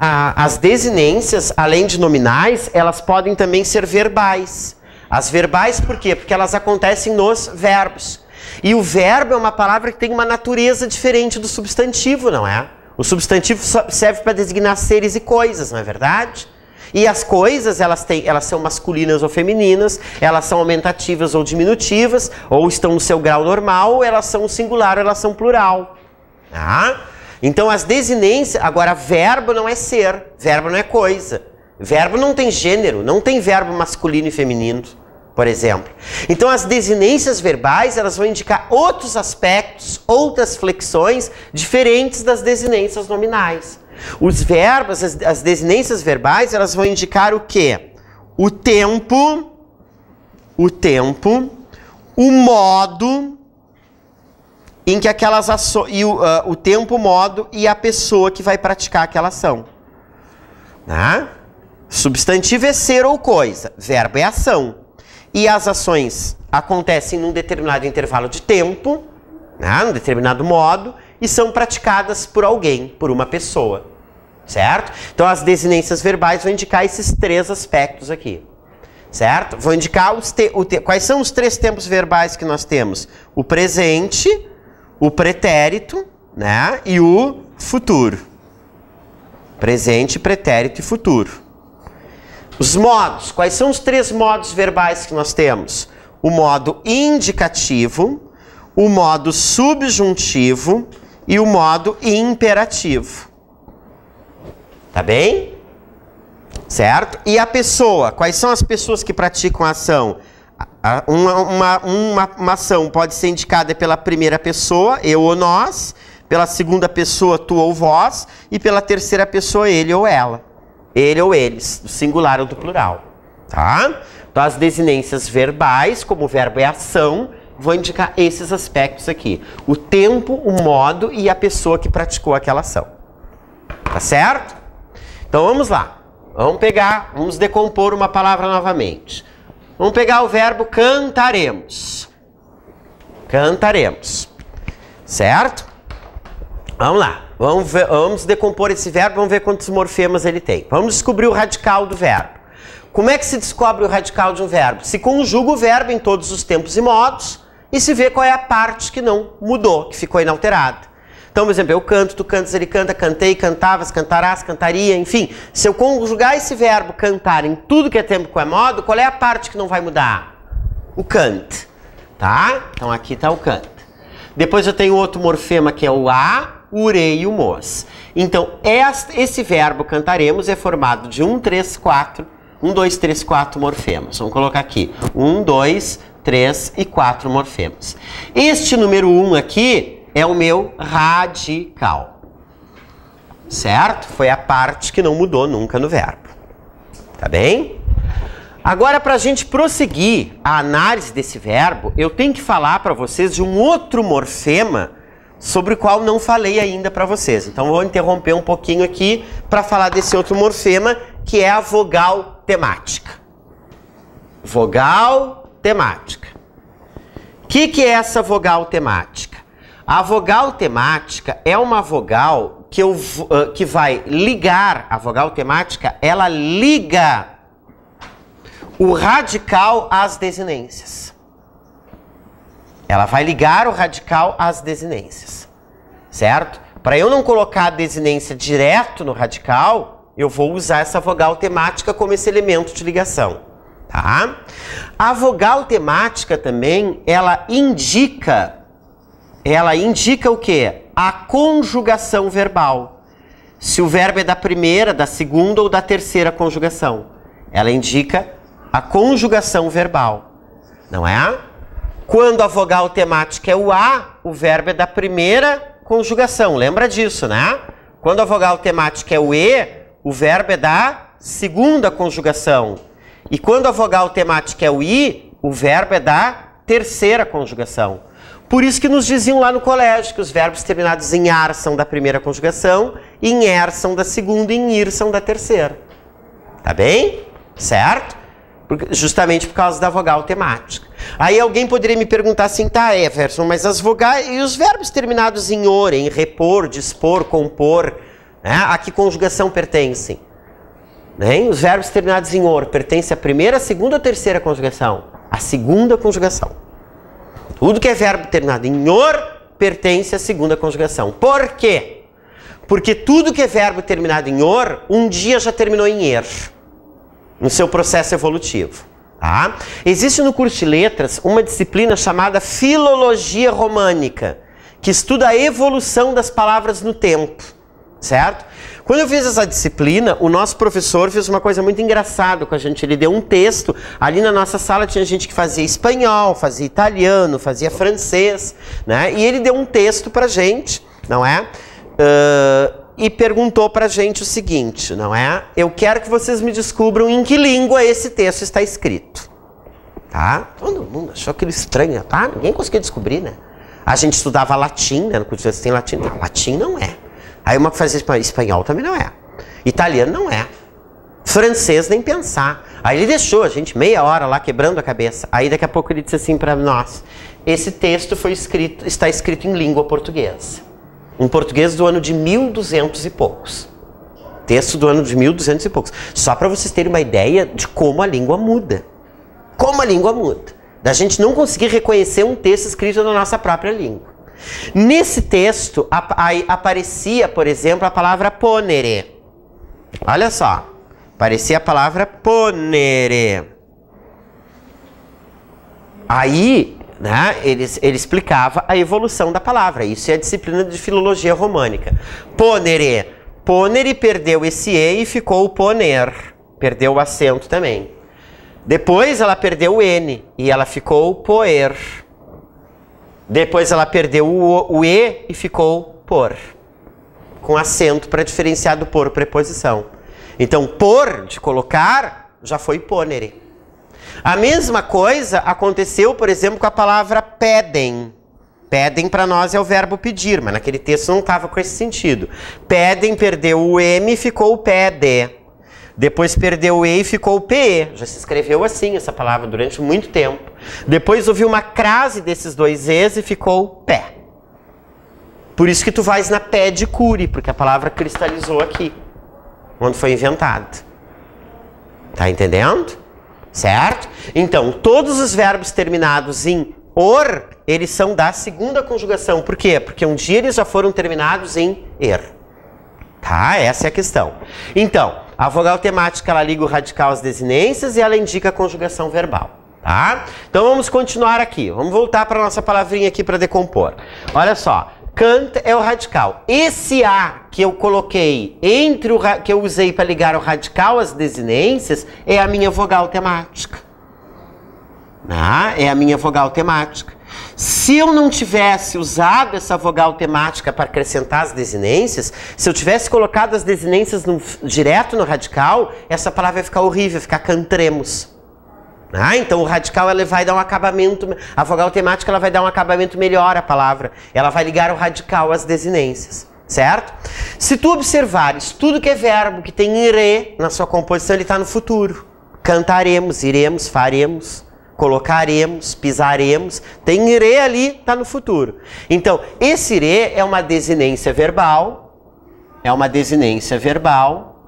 As desinências, além de nominais, elas podem também ser verbais. As verbais por quê? Porque elas acontecem nos verbos. E o verbo é uma palavra que tem uma natureza diferente do substantivo, não é? O substantivo serve para designar seres e coisas, não é verdade? E as coisas, elas são masculinas ou femininas, elas são aumentativas ou diminutivas, ou estão no seu grau normal, ou elas são singular ou elas são plural. Tá? Então as desinências, agora verbo não é ser, verbo não é coisa. Verbo não tem gênero, não tem verbo masculino e feminino, por exemplo. Então as desinências verbais, elas vão indicar outros aspectos, outras flexões diferentes das desinências nominais. Os verbos, as desinências verbais, elas vão indicar o quê? O tempo, o modo em que aquelas ações, o tempo, o modo e a pessoa que vai praticar aquela ação. Né? Substantivo é ser ou coisa, verbo é ação. E as ações acontecem num determinado intervalo de tempo, né? Num determinado modo, e são praticadas por alguém, por uma pessoa, certo? Então as desinências verbais vão indicar esses três aspectos aqui, certo? Vão indicar quais são os três tempos verbais que nós temos? O presente, o pretérito, né? E o futuro. Presente, pretérito e futuro. Os modos, quais são os três modos verbais que nós temos? O modo indicativo, o modo subjuntivo e o modo imperativo. Tá bem? Certo? E a pessoa, quais são as pessoas que praticam a ação? Uma ação pode ser indicada pela primeira pessoa, eu ou nós, pela segunda pessoa, tu ou vós, e pela terceira pessoa, ele ou ela. Ele ou eles, do singular ou do plural. Tá? Então as desinências verbais, como o verbo é ação, vou indicar esses aspectos aqui. O tempo, o modo e a pessoa que praticou aquela ação. Tá certo? Então vamos lá. Vamos decompor uma palavra novamente. Vamos pegar o verbo cantaremos. Cantaremos. Certo? Vamos lá. Vamos decompor esse verbo, vamos ver quantos morfemas ele tem. Vamos descobrir o radical do verbo. Como é que se descobre o radical de um verbo? Se conjuga o verbo em todos os tempos e modos e se vê qual é a parte que não mudou, que ficou inalterada. Então, por exemplo, eu canto, tu cantas, ele canta, cantei, cantavas, cantarás, cantaria, enfim. Se eu conjugar esse verbo cantar em tudo que é tempo que é modo, qual é a parte que não vai mudar? O cante, tá? Então aqui está o cante. Depois eu tenho outro morfema que é o a, o ure e o mos. Então, esse verbo cantaremos é formado de 1, 2, 3, 4 morfemas. Vamos colocar aqui 1, 2, 3 e 4 morfemas. Este número 1 aqui é o meu radical. Certo? Foi a parte que não mudou nunca no verbo. Tá bem? Agora, para a gente prosseguir a análise desse verbo, eu tenho que falar para vocês de um outro morfema sobre o qual não falei ainda para vocês. Então, vou interromper um pouquinho aqui para falar desse outro morfema, que é a vogal temática. Vogal temática. O que é essa vogal temática? A vogal temática é uma vogal que vai ligar, a vogal temática, ela liga o radical às desinências. Ela vai ligar o radical às desinências, certo? Para eu não colocar a desinência direto no radical, eu vou usar essa vogal temática como esse elemento de ligação, tá? A vogal temática também, ela indica o quê? A conjugação verbal. Se o verbo é da primeira, da segunda ou da terceira conjugação. Ela indica a conjugação verbal, não é? Quando a vogal temática é o a, o verbo é da primeira conjugação. Lembra disso, né? Quando a vogal temática é o e, o verbo é da segunda conjugação. E quando a vogal temática é o i, o verbo é da terceira conjugação. Por isso que nos diziam lá no colégio que os verbos terminados em ar são da primeira conjugação, em er são da segunda e em ir são da terceira. Tá bem? Certo? Justamente por causa da vogal temática. Aí alguém poderia me perguntar assim, tá, Everson, mas as vogais e os verbos terminados em or, em repor, dispor, compor, né? A que conjugação pertencem? né? Os verbos terminados em or pertencem à primeira, à segunda ou terceira conjugação? A segunda conjugação. Tudo que é verbo terminado em or pertence à segunda conjugação. Por quê? Porque tudo que é verbo terminado em or, um dia já terminou em er, no seu processo evolutivo. Tá? Existe no curso de letras uma disciplina chamada Filologia Românica, que estuda a evolução das palavras no tempo, certo? Quando eu fiz essa disciplina, o nosso professor fez uma coisa muito engraçada com a gente. Ele deu um texto, ali na nossa sala tinha gente que fazia espanhol, fazia italiano, fazia francês, né? E ele deu um texto pra gente, não é? E perguntou pra gente o seguinte, não é? Eu quero que vocês me descubram em que língua esse texto está escrito. Tá? Todo mundo achou aquilo estranho, tá? Ninguém conseguia descobrir, né? A gente estudava latim, né? No curso de tem latim. Não, latim não é. Aí uma que fazia espanhol também não é. Italiano não é. Francês nem pensar. Aí ele deixou a gente meia hora lá quebrando a cabeça. Aí daqui a pouco ele disse assim pra nós: esse texto está escrito em língua portuguesa. Em português do ano de 1200 e poucos. Texto do ano de 1200 e poucos. Só para vocês terem uma ideia de como a língua muda. Como a língua muda. Da gente não conseguir reconhecer um texto escrito na nossa própria língua. Nesse texto aparecia, por exemplo, a palavra ponere. Olha só. Aparecia a palavra ponere. Aí, né, ele explicava a evolução da palavra. Isso é a disciplina de filologia românica. Ponere. Ponere perdeu esse E e ficou o poner. Perdeu o acento também. Depois ela perdeu o N e ela ficou poer. Depois ela perdeu o E e ficou por. Com acento para diferenciar do por, preposição. Então, por, de colocar, já foi ponere. A mesma coisa aconteceu, por exemplo, com a palavra pedem. Pedem para nós é o verbo pedir, mas naquele texto não estava com esse sentido. Pedem, perdeu o M e ficou o pede. Depois perdeu o E e ficou o PE. Já se escreveu assim essa palavra durante muito tempo. Depois houve uma crase desses dois E's e ficou o pé. Por isso que tu vais na pé de cure, porque a palavra cristalizou aqui, onde foi inventada. Tá entendendo? Certo? Então, todos os verbos terminados em or, eles são da segunda conjugação. Por quê? Porque um dia eles já foram terminados em er. Tá? Essa é a questão. Então, a vogal temática, ela liga o radical às desinências e ela indica a conjugação verbal. Tá? Então, vamos continuar aqui. Vamos voltar para a nossa palavrinha aqui para decompor. Olha só. Canta é o radical. Esse A que eu coloquei entre o que eu usei para ligar o radical às desinências é a minha vogal temática. É a minha vogal temática. Se eu não tivesse usado essa vogal temática para acrescentar as desinências, se eu tivesse colocado as desinências direto no radical, essa palavra ia ficar horrível, ia ficar cantremos. Então o radical ela vai dar um acabamento, a vogal temática ela vai dar um acabamento melhor à palavra. Ela vai ligar o radical às desinências, certo? Se tu observares, tudo que é verbo que tem ire na sua composição, ele está no futuro. Cantaremos, iremos, faremos, colocaremos, pisaremos. Tem ire ali, está no futuro. Então, esse ire é uma desinência verbal. É uma desinência verbal,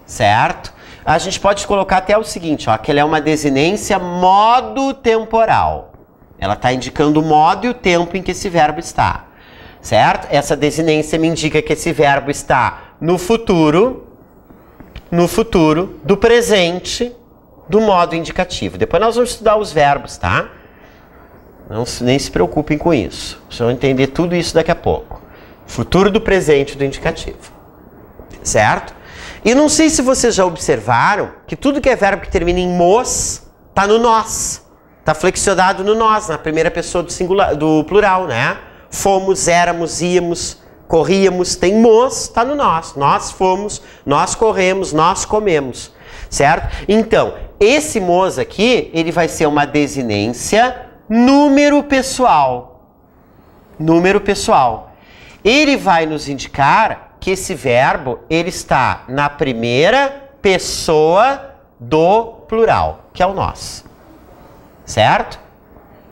certo? A gente pode colocar até o seguinte, ó, que ela é uma desinência modo temporal. Ela está indicando o modo e o tempo em que esse verbo está, certo? Essa desinência me indica que esse verbo está no futuro do presente, do modo indicativo. Depois nós vamos estudar os verbos, tá? Nem se preocupem com isso. Vocês vão entender tudo isso daqui a pouco. Futuro do presente do indicativo, certo? E não sei se vocês já observaram que tudo que é verbo que termina em mos está no nós. Está flexionado no nós, na primeira pessoa do singular, do plural, né? Fomos, éramos, íamos, corríamos, tem mos, está no nós. Nós fomos, nós corremos, nós comemos, certo? Então, esse mos aqui, ele vai ser uma desinência número pessoal. Número pessoal. Ele vai nos indicar que esse verbo, ele está na primeira pessoa do plural, que é o nós. Certo?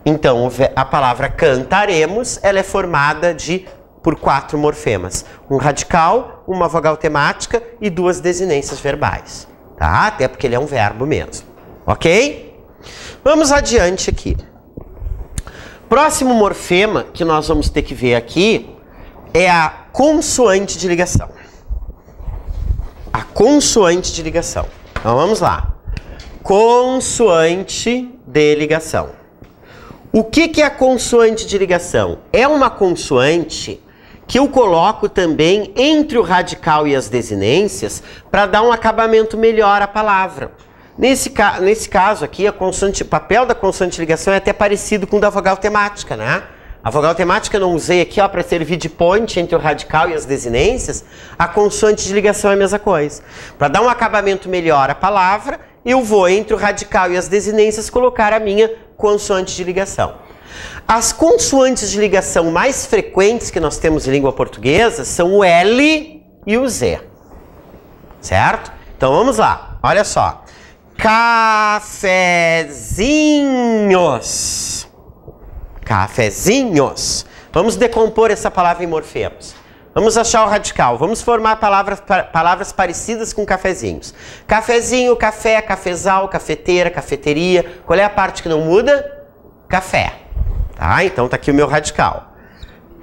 Então, a palavra cantaremos, ela é formada por 4 morfemas. Um radical, uma vogal temática e 2 desinências verbais, tá? Até porque ele é um verbo mesmo, ok? Vamos adiante aqui. Próximo morfema que nós vamos ter que ver aqui é a consoante de ligação. A consoante de ligação. Então vamos lá. Consoante de ligação. O que é a consoante de ligação? É uma consoante que eu coloco também entre o radical e as desinências para dar um acabamento melhor à palavra. Nesse caso aqui, o papel da consoante de ligação é até parecido com o da vogal temática, né? A vogal temática eu não usei aqui para servir de ponte entre o radical e as desinências. A consoante de ligação é a mesma coisa. Para dar um acabamento melhor à palavra, eu vou entre o radical e as desinências colocar a minha consoante de ligação. As consoantes de ligação mais frequentes que nós temos em língua portuguesa são o L e o Z. Certo? Então vamos lá. Olha só. Cafezinhos. Cafezinhos. Vamos decompor essa palavra em morfemas. Vamos achar o radical. Vamos formar palavras parecidas com cafezinhos. Cafezinho, café, cafezal, cafeteira, cafeteria. Qual é a parte que não muda? Café. Tá? Então tá aqui o meu radical.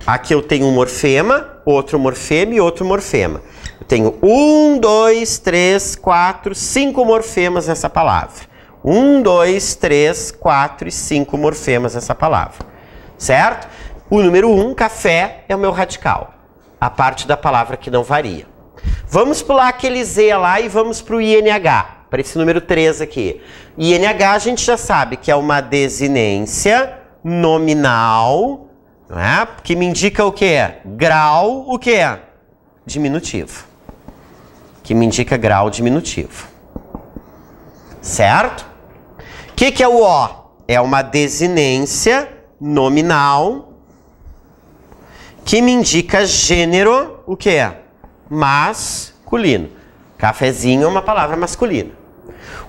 Aqui eu tenho um morfema, outro morfema e outro morfema. Eu tenho 1, 2, 3, 4, 5 morfemas nessa palavra. 1, 2, 3, 4 e 5 morfemas nessa palavra. Certo? O número 1, café, é o meu radical. A parte da palavra que não varia. Vamos pular aquele Z lá e vamos para o INH, para esse número 3 aqui. INH a gente já sabe que é uma desinência nominal, não é? Que me indica o quê? Grau, o quê? Diminutivo. Que me indica grau diminutivo. Certo? O que é o O? É uma desinência nominal que me indica gênero, o que é? Masculino. Cafezinho é uma palavra masculina.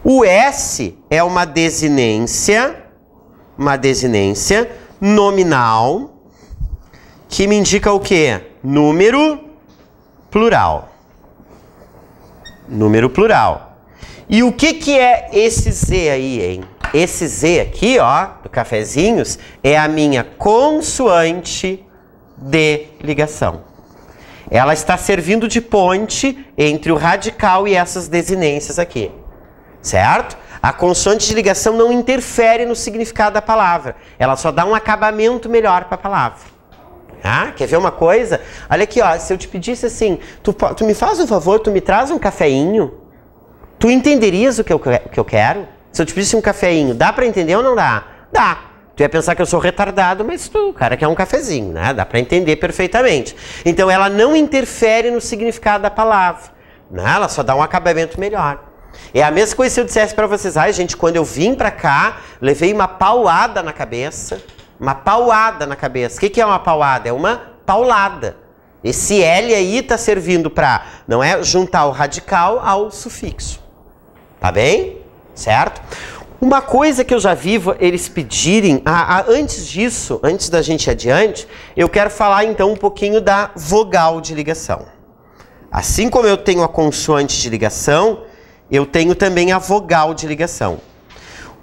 O S é uma desinência nominal que me indica o que? Número plural. Número plural. E o que é esse Z aí, hein? Esse Z aqui, ó, do cafezinhos, é a minha consoante de ligação. Ela está servindo de ponte entre o radical e essas desinências aqui. Certo? A consoante de ligação não interfere no significado da palavra. Ela só dá um acabamento melhor para a palavra. Ah, quer ver uma coisa? Olha aqui, ó, se eu te pedisse assim, tu me faz um favor, tu me traz um cafeinho? Tu entenderias o que eu quero? Se eu te pedisse um cafeinho, dá para entender ou não dá? Dá. Tu ia pensar que eu sou retardado, mas o cara quer um cafezinho, né? Dá para entender perfeitamente. Então ela não interfere no significado da palavra, né? Ela só dá um acabamento melhor. É a mesma coisa se eu dissesse para vocês, ai gente, quando eu vim para cá, levei uma paulada na cabeça. Uma paulada na cabeça. O que é uma paulada? É uma paulada. Esse L aí está servindo para, não é, juntar o radical ao sufixo. Tá bem? Certo? Uma coisa que eu já vi eles pedirem, antes disso, antes da gente ir adiante, eu quero falar então um pouquinho da vogal de ligação. Assim como eu tenho a consoante de ligação, eu tenho também a vogal de ligação.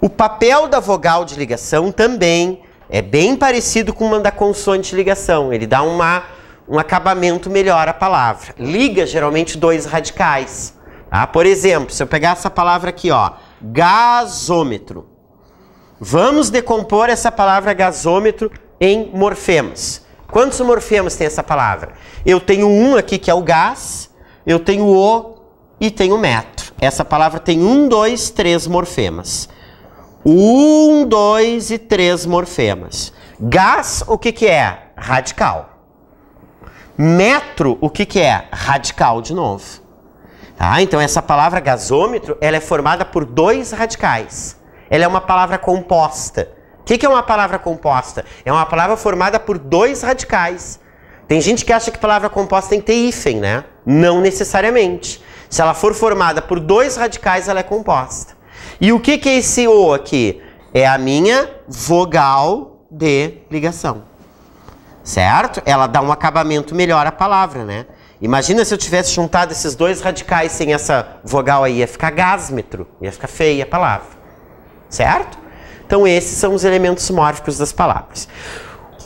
O papel da vogal de ligação também é bem parecido com o da consoante de ligação. Ele dá um acabamento melhor à palavra. Liga geralmente 2 radicais. Tá? Por exemplo, se eu pegar essa palavra aqui, ó, gasômetro. Vamos decompor essa palavra gasômetro em morfemas. Quantos morfemas tem essa palavra? Eu tenho um aqui que é o gás, eu tenho o e tenho metro. Essa palavra tem 1, 2, 3 morfemas. 1, 2 e 3 morfemas. Gás, o que é? Radical. Metro, o que é? Radical de novo. Tá? Então essa palavra gasômetro, ela é formada por 2 radicais. Ela é uma palavra composta. O que é uma palavra composta? É uma palavra formada por 2 radicais. Tem gente que acha que palavra composta tem que ter hífen, né? Não necessariamente. Se ela for formada por 2 radicais, ela é composta. E o que é esse O aqui? É a minha vogal de ligação. Certo? Ela dá um acabamento melhor à palavra, né? Imagina se eu tivesse juntado esses dois radicais sem essa vogal aí, ia ficar gásmetro, ia ficar feia a palavra, certo? Então esses são os elementos mórficos das palavras.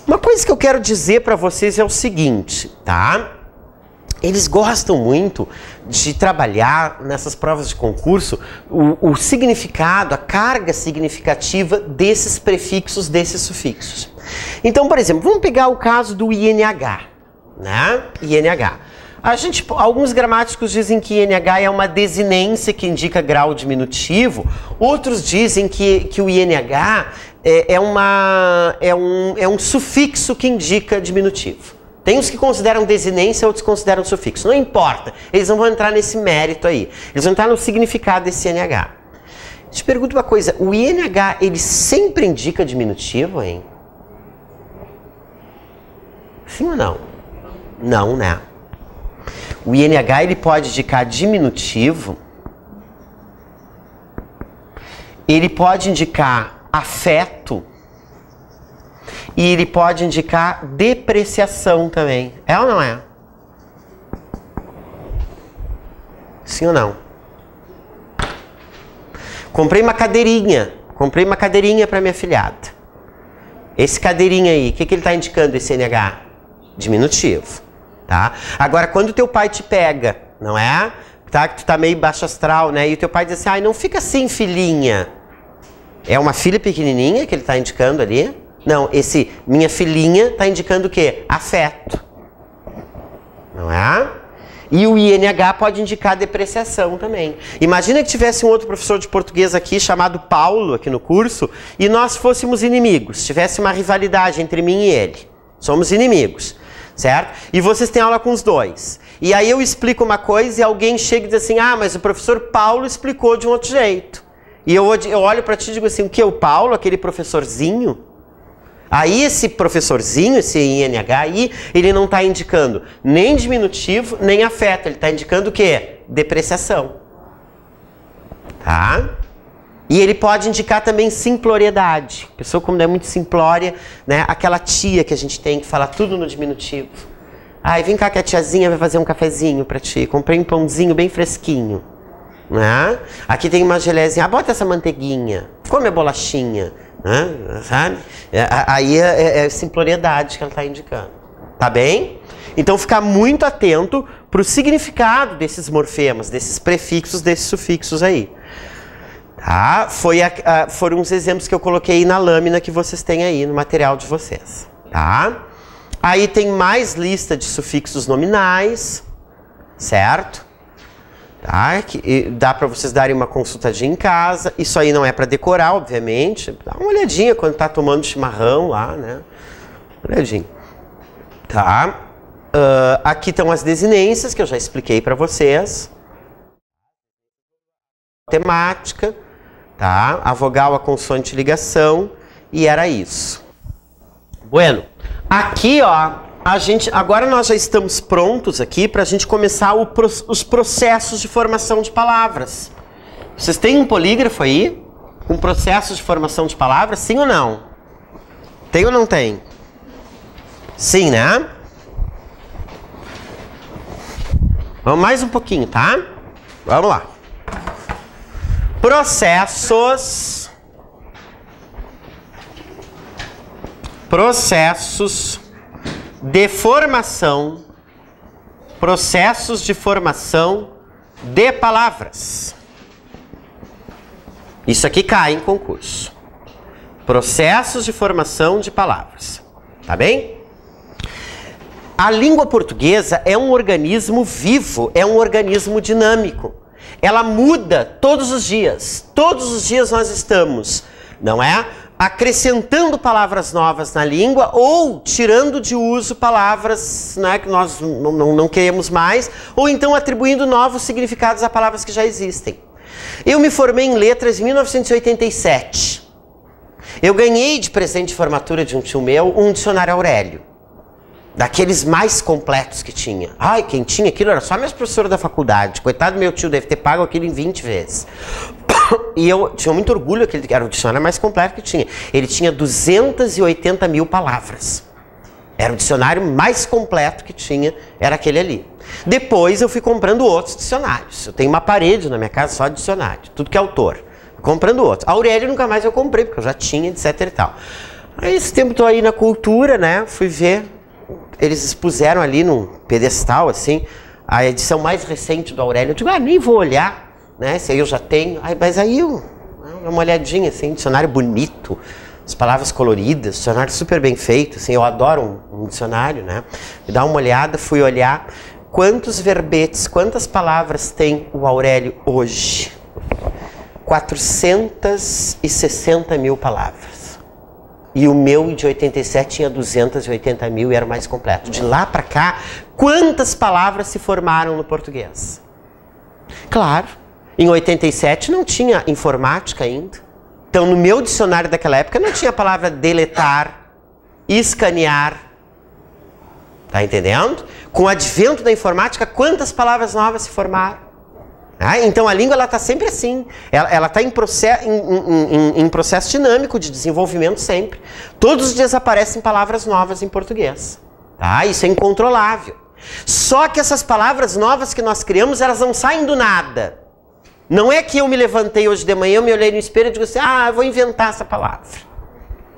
Uma coisa que eu quero dizer para vocês é o seguinte, tá? Eles gostam muito de trabalhar nessas provas de concurso o significado, a carga significativa desses prefixos, desses sufixos. Então, por exemplo, vamos pegar o caso do INH, né? INH. Alguns gramáticos dizem que INH é uma desinência que indica grau diminutivo, outros dizem que o INH é um sufixo que indica diminutivo. Tem os que consideram desinência, outros consideram sufixo. Não importa, eles não vão entrar nesse mérito aí. Eles vão entrar no significado desse INH. Te pergunto uma coisa, o INH, ele sempre indica diminutivo, hein? Sim ou não? Não, né? O INH, ele pode indicar diminutivo, ele pode indicar afeto, e ele pode indicar depreciação também. É ou não é? Sim ou não? Comprei uma cadeirinha para minha afilhada. Esse cadeirinha aí, o que ele está indicando, esse NH? Diminutivo, tá? Agora, quando o teu pai te pega, não é? Tá? Que tu tá meio baixo astral, né? E o teu pai diz assim, ai, não fica assim, filhinha. É uma filha pequenininha que ele está indicando ali? Não, esse minha filhinha está indicando o quê? Afeto. Não é? E o INH pode indicar depreciação também. Imagina que tivesse um outro professor de português aqui, chamado Paulo, aqui no curso, e nós fôssemos inimigos. Tivesse uma rivalidade entre mim e ele. Somos inimigos, certo? E vocês têm aula com os dois. E aí eu explico uma coisa e alguém chega e diz assim, ah, mas o professor Paulo explicou de um outro jeito. E eu olho para ti e digo assim, o que? O Paulo, aquele professorzinho? Aí esse professorzinho, esse INH aí, ele não está indicando nem diminutivo, nem afeto. Ele está indicando o quê? Depreciação. Tá? E ele pode indicar também simploriedade. Pessoa como é muito simplória, né? Aquela tia que a gente tem que fala tudo no diminutivo. Ai, vem cá que a tiazinha vai fazer um cafezinho para ti. Comprei um pãozinho bem fresquinho. Né? Aqui tem uma gelézinha. Ah, bota essa manteiguinha. Come a bolachinha. Sabe? Aí é simploriedade que ela está indicando. Tá bem? Então ficar muito atento para o significado desses morfemas, desses prefixos, desses sufixos aí. Tá? Foram uns exemplos que eu coloquei na lâmina que vocês têm aí no material de vocês. Tá? Aí tem mais lista de sufixos nominais, certo? Tá? Que dá para vocês darem uma consultadinha em casa. Isso aí não é para decorar, obviamente. Dá uma olhadinha quando tá tomando chimarrão lá, né? Olhadinha. Tá? Aqui estão as desinências que eu já expliquei para vocês. Temática, tá? A vogal, a consoante, ligação. E era isso. Bueno, aqui, ó. Agora nós já estamos prontos aqui para a gente começar os processos de formação de palavras. Vocês têm um polígrafo aí? Com processos de formação de palavras? Sim ou não? Tem ou não tem? Sim, né? Vamos mais um pouquinho, tá? Vamos lá. Processos de formação, processos de formação de palavras. Isso aqui cai em concurso. Processos de formação de palavras. Tá bem? A língua portuguesa é um organismo vivo, é um organismo dinâmico. Ela muda todos os dias. Todos os dias nós estamos, não é? Acrescentando palavras novas na língua ou tirando de uso palavras, né, que nós não queremos mais, ou então atribuindo novos significados a palavras que já existem. Eu me formei em letras em 1987. Eu ganhei de presente de formatura de um tio meu um dicionário Aurélio. Daqueles mais completos que tinha. Ai, quem tinha aquilo era só a minha professora da faculdade. Coitado do meu tio, deve ter pago aquilo em 20 vezes. E eu tinha muito orgulho que era o dicionário mais completo que tinha. Ele tinha 280 mil palavras. Era o dicionário mais completo que tinha, era aquele ali. Depois eu fui comprando outros dicionários. Eu tenho uma parede na minha casa só de dicionário, tudo que é autor. Comprando outros. Aurélio nunca mais eu comprei, porque eu já tinha, etc e tal. Aí esse tempo tô aí na cultura, né? Fui ver, eles expuseram ali num pedestal, assim, a edição mais recente do Aurélio. Eu digo, nem vou olhar, né? Esse aí eu já tenho. Mas aí eu, uma olhadinha, assim, dicionário bonito, as palavras coloridas, dicionário super bem feito, assim, eu adoro um dicionário, né? Me dá uma olhada, fui olhar quantos verbetes, quantas palavras tem o Aurélio hoje. 460 mil palavras. E o meu de 87 tinha 280 mil e era o mais completo. De lá para cá, quantas palavras se formaram no português? Claro, em 87 não tinha informática ainda. Então, no meu dicionário daquela época não tinha a palavra deletar, escanear. Tá entendendo? Com o advento da informática, quantas palavras novas se formaram? Então a língua ela está sempre assim, ela está em processo dinâmico de desenvolvimento sempre. Todos os dias aparecem palavras novas em português. Tá? Isso é incontrolável. Só que essas palavras novas que nós criamos, elas não saem do nada. Não é que eu me levantei hoje de manhã, eu me olhei no espelho e digo assim, eu vou inventar essa palavra.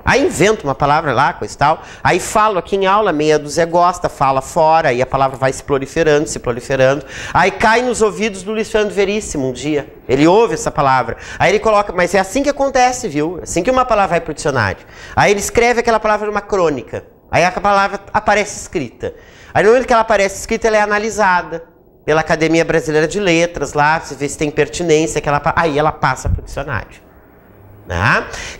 Aí invento uma palavra lá, coisa e tal, aí falo aqui em aula, meia dúzia gosta, fala fora, aí a palavra vai se proliferando, aí cai nos ouvidos do Luiz Fernando Veríssimo um dia, ele ouve essa palavra, aí ele coloca, mas é assim que acontece, viu? Assim que uma palavra vai para o dicionário, aí ele escreve aquela palavra numa crônica, aí a palavra aparece escrita, aí no momento que ela aparece escrita, ela é analisada pela Academia Brasileira de Letras, lá, você vê se tem pertinência, aí ela passa para o dicionário.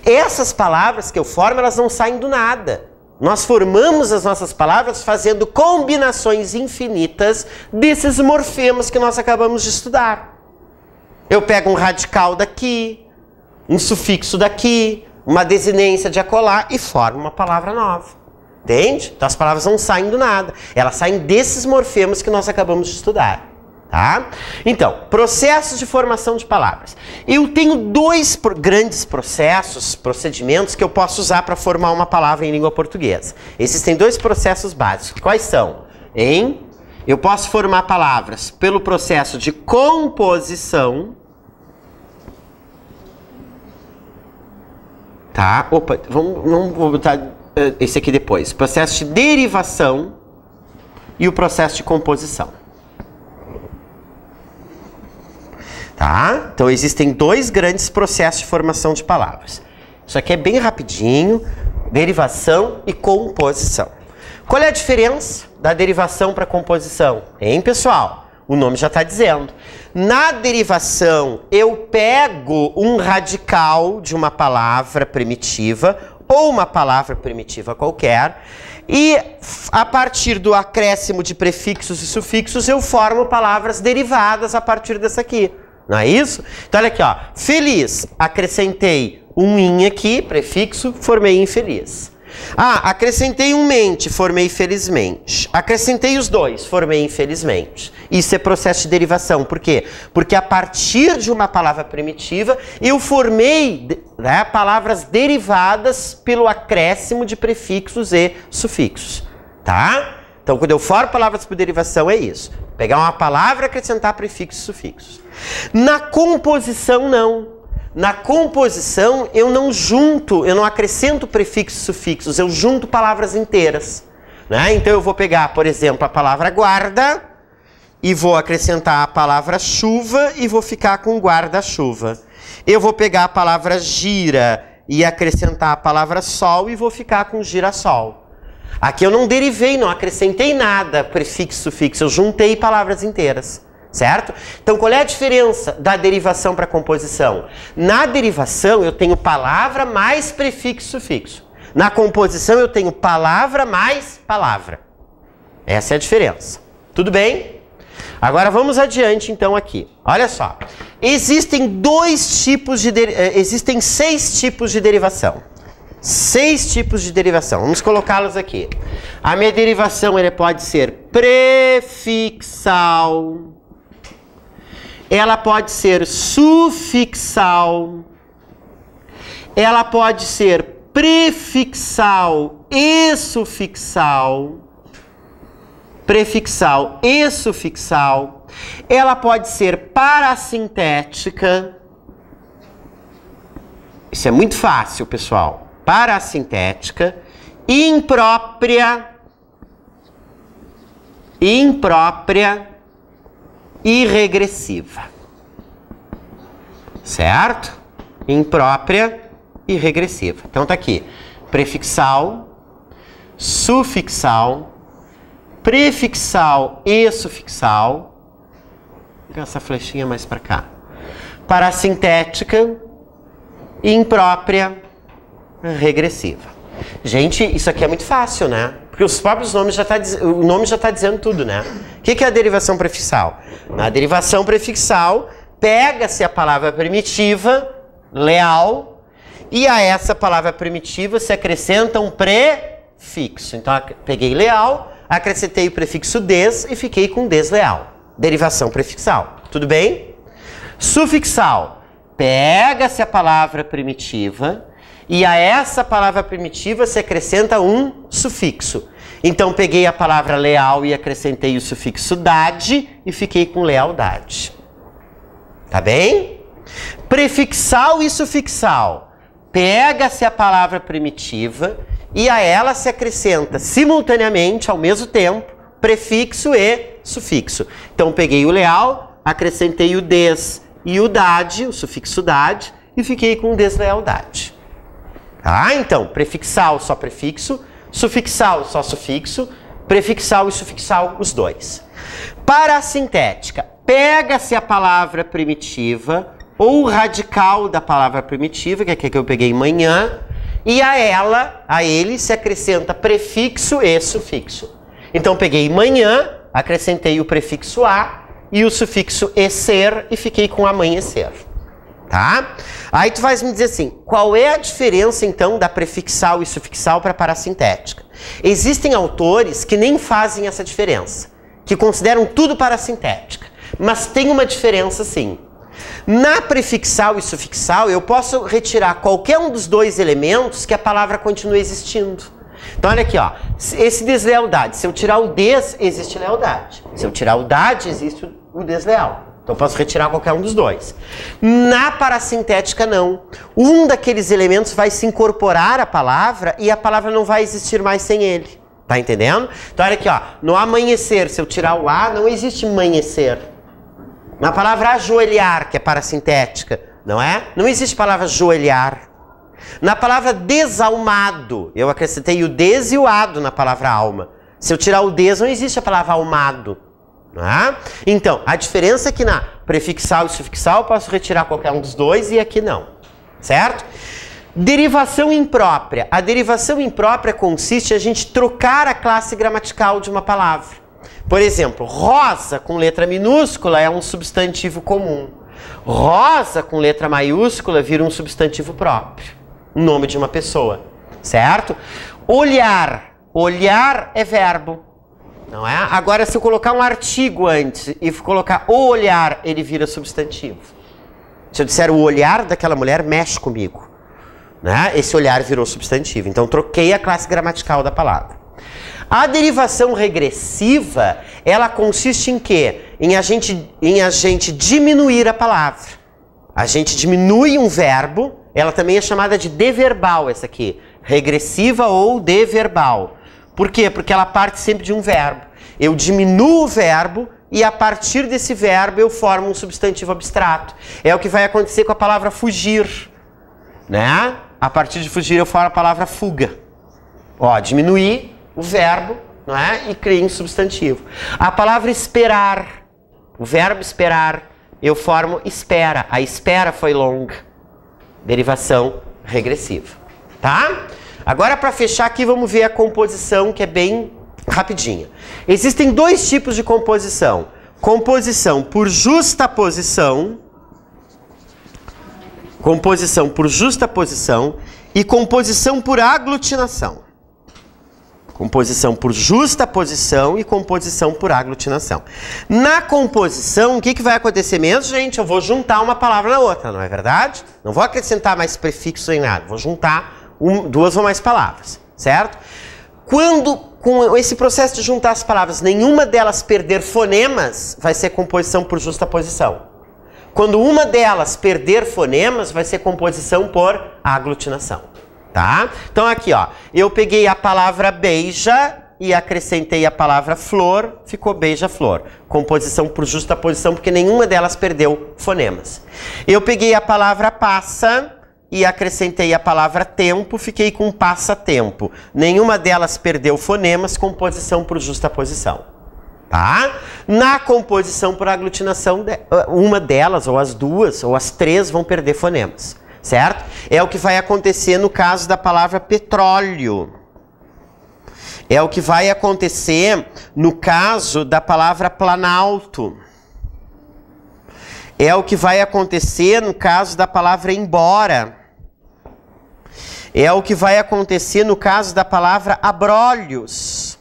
Essas palavras que eu formo, elas não saem do nada. Nós formamos as nossas palavras fazendo combinações infinitas desses morfemas que nós acabamos de estudar. Eu pego um radical daqui, um sufixo daqui, uma desinência de acolá e formo uma palavra nova. Entende? Então as palavras não saem do nada. Elas saem desses morfemas que nós acabamos de estudar. Tá? Então, processos de formação de palavras. Eu tenho dois grandes procedimentos que eu posso usar para formar uma palavra em língua portuguesa. Existem dois processos básicos. Quais são? Eu posso formar palavras pelo processo de composição. Tá? Opa, vamos botar esse aqui depois. Processo de derivação e o processo de composição. Tá? Então existem dois grandes processos de formação de palavras. Isso aqui é bem rapidinho, derivação e composição. Qual é a diferença da derivação para a composição? Pessoal? O nome já está dizendo. Na derivação, eu pego um radical de uma palavra primitiva ou uma palavra primitiva qualquer e a partir do acréscimo de prefixos e sufixos eu formo palavras derivadas a partir dessa aqui. Não é isso? Então, olha aqui, ó. Feliz. Acrescentei um in aqui, prefixo, formei infeliz. Acrescentei um mente, formei felizmente. Acrescentei os dois, formei infelizmente. Isso é processo de derivação. Por quê? Porque a partir de uma palavra primitiva, eu formei palavras derivadas pelo acréscimo de prefixos e sufixos. Tá? Então, quando eu formo palavras por derivação, é isso. Pegar uma palavra e acrescentar prefixos e sufixos. Na composição, não. Na composição, eu não acrescento prefixos e sufixos, eu junto palavras inteiras. Né? Então, eu vou pegar, por exemplo, a palavra guarda e vou acrescentar a palavra chuva e vou ficar com guarda-chuva. Eu vou pegar a palavra gira e acrescentar a palavra sol e vou ficar com girassol. Aqui eu não derivei, não acrescentei nada, prefixo, sufixo, eu juntei palavras inteiras, certo? Então, qual é a diferença da derivação para a composição? Na derivação, eu tenho palavra mais prefixo, sufixo. Na composição, eu tenho palavra mais palavra. Essa é a diferença. Tudo bem? Agora, vamos adiante, então, aqui. Olha só. Existem existem 6 tipos de derivação. 6 tipos de derivação. Vamos colocá-los aqui. A minha derivação pode ser prefixal. Ela pode ser sufixal. Ela pode ser prefixal e sufixal, prefixal e sufixal. Ela pode ser parassintética. Isso é muito fácil, pessoal. Parassintética, imprópria e regressiva. Certo? Imprópria e regressiva. Então tá aqui. Prefixal, sufixal, prefixal e sufixal. Vou pegar essa flechinha mais para cá. Parassintética, imprópria, regressiva. Gente, isso aqui é muito fácil, né? Porque os próprios nomes o nome já está dizendo tudo, né? O que é a derivação prefixal? Na derivação prefixal, pega-se a palavra primitiva, leal, e a essa palavra primitiva se acrescenta um prefixo. Então, peguei leal, acrescentei o prefixo des e fiquei com desleal. Derivação prefixal. Tudo bem? Sufixal. Pega-se a palavra primitiva e a essa palavra primitiva se acrescenta um sufixo. Então, peguei a palavra leal e acrescentei o sufixo dade e fiquei com lealdade. Tá bem? Prefixal e sufixal. Pega-se a palavra primitiva e a ela se acrescenta simultaneamente, ao mesmo tempo, prefixo e sufixo. Então, peguei o leal, acrescentei o des e o dade, o sufixo dade, e fiquei com deslealdade. Tá? Então, prefixal só prefixo, sufixal só sufixo, prefixal e sufixal os dois. Parassintética. Pega-se a palavra primitiva ou o radical da palavra primitiva, que é que eu peguei manhã, e a ele se acrescenta prefixo e sufixo. Então, peguei manhã, acrescentei o prefixo a e o sufixo ser e fiquei com amanhecer. Tá? Aí tu vais me dizer assim, qual é a diferença então da prefixal e sufixal para parassintética? Existem autores que nem fazem essa diferença, que consideram tudo parassintética, mas tem uma diferença sim. Na prefixal e sufixal eu posso retirar qualquer um dos dois elementos que a palavra continue existindo. Então olha aqui, ó, esse deslealdade, se eu tirar o des, existe lealdade. Se eu tirar o dade, existe o desleal. Então eu posso retirar qualquer um dos dois. Na parassintética não. Um daqueles elementos vai se incorporar à palavra e a palavra não vai existir mais sem ele. Tá entendendo? Então olha aqui, ó, no amanhecer, se eu tirar o a, não existe amanhecer. Na palavra ajoelhar, que é parassintética, não é? Não existe palavra ajoelhar. Na palavra desalmado, eu acrescentei o des e o ado na palavra alma. Se eu tirar o des, não existe a palavra almado. Não é? Então, a diferença é que na prefixal e sufixal eu posso retirar qualquer um dos dois e aqui não. Certo? Derivação imprópria. A derivação imprópria consiste em a gente trocar a classe gramatical de uma palavra. Por exemplo, rosa com letra minúscula é um substantivo comum. Rosa com letra maiúscula vira um substantivo próprio. Nome de uma pessoa. Certo? Olhar. Olhar é verbo. Não é? Agora, se eu colocar um artigo antes e colocar o olhar, ele vira substantivo. Se eu disser o olhar daquela mulher, mexe comigo. Né? Esse olhar virou substantivo. Então, troquei a classe gramatical da palavra. A derivação regressiva, ela consiste em quê? Em a gente diminuir a palavra. A gente diminui um verbo, ela também é chamada de deverbal, essa aqui. Regressiva ou deverbal. Por quê? Porque ela parte sempre de um verbo. Eu diminuo o verbo e a partir desse verbo eu formo um substantivo abstrato. É o que vai acontecer com a palavra fugir. Né? A partir de fugir eu formo a palavra fuga. Ó, diminuir o verbo, não é? E criei um substantivo. A palavra esperar, o verbo esperar, eu formo espera. A espera foi longa. Derivação regressiva. Tá? Agora, para fechar aqui, vamos ver a composição, que é bem rapidinha. Existem dois tipos de composição. Composição por justaposição. Composição por justaposição e composição por aglutinação. Composição por justaposição e composição por aglutinação. Na composição, o que vai acontecer mesmo, gente? Eu vou juntar uma palavra na outra, não é verdade? Não vou acrescentar mais prefixo nem nada. Vou juntar duas ou mais palavras, certo? Quando, com esse processo de juntar as palavras, nenhuma delas perder fonemas, vai ser composição por justaposição. Quando uma delas perder fonemas, vai ser composição por aglutinação, tá? Então aqui, ó, eu peguei a palavra beija e acrescentei a palavra flor, ficou beija-flor. Composição por justaposição, porque nenhuma delas perdeu fonemas. Eu peguei a palavra passa e acrescentei a palavra tempo, fiquei com passatempo. Nenhuma delas perdeu fonemas, composição por justaposição. Tá? Na composição por aglutinação, uma delas, ou as duas, ou as três vão perder fonemas, certo? É o que vai acontecer no caso da palavra petróleo. É o que vai acontecer no caso da palavra planalto. É o que vai acontecer no caso da palavra embora. É o que vai acontecer no caso da palavra abrolhos.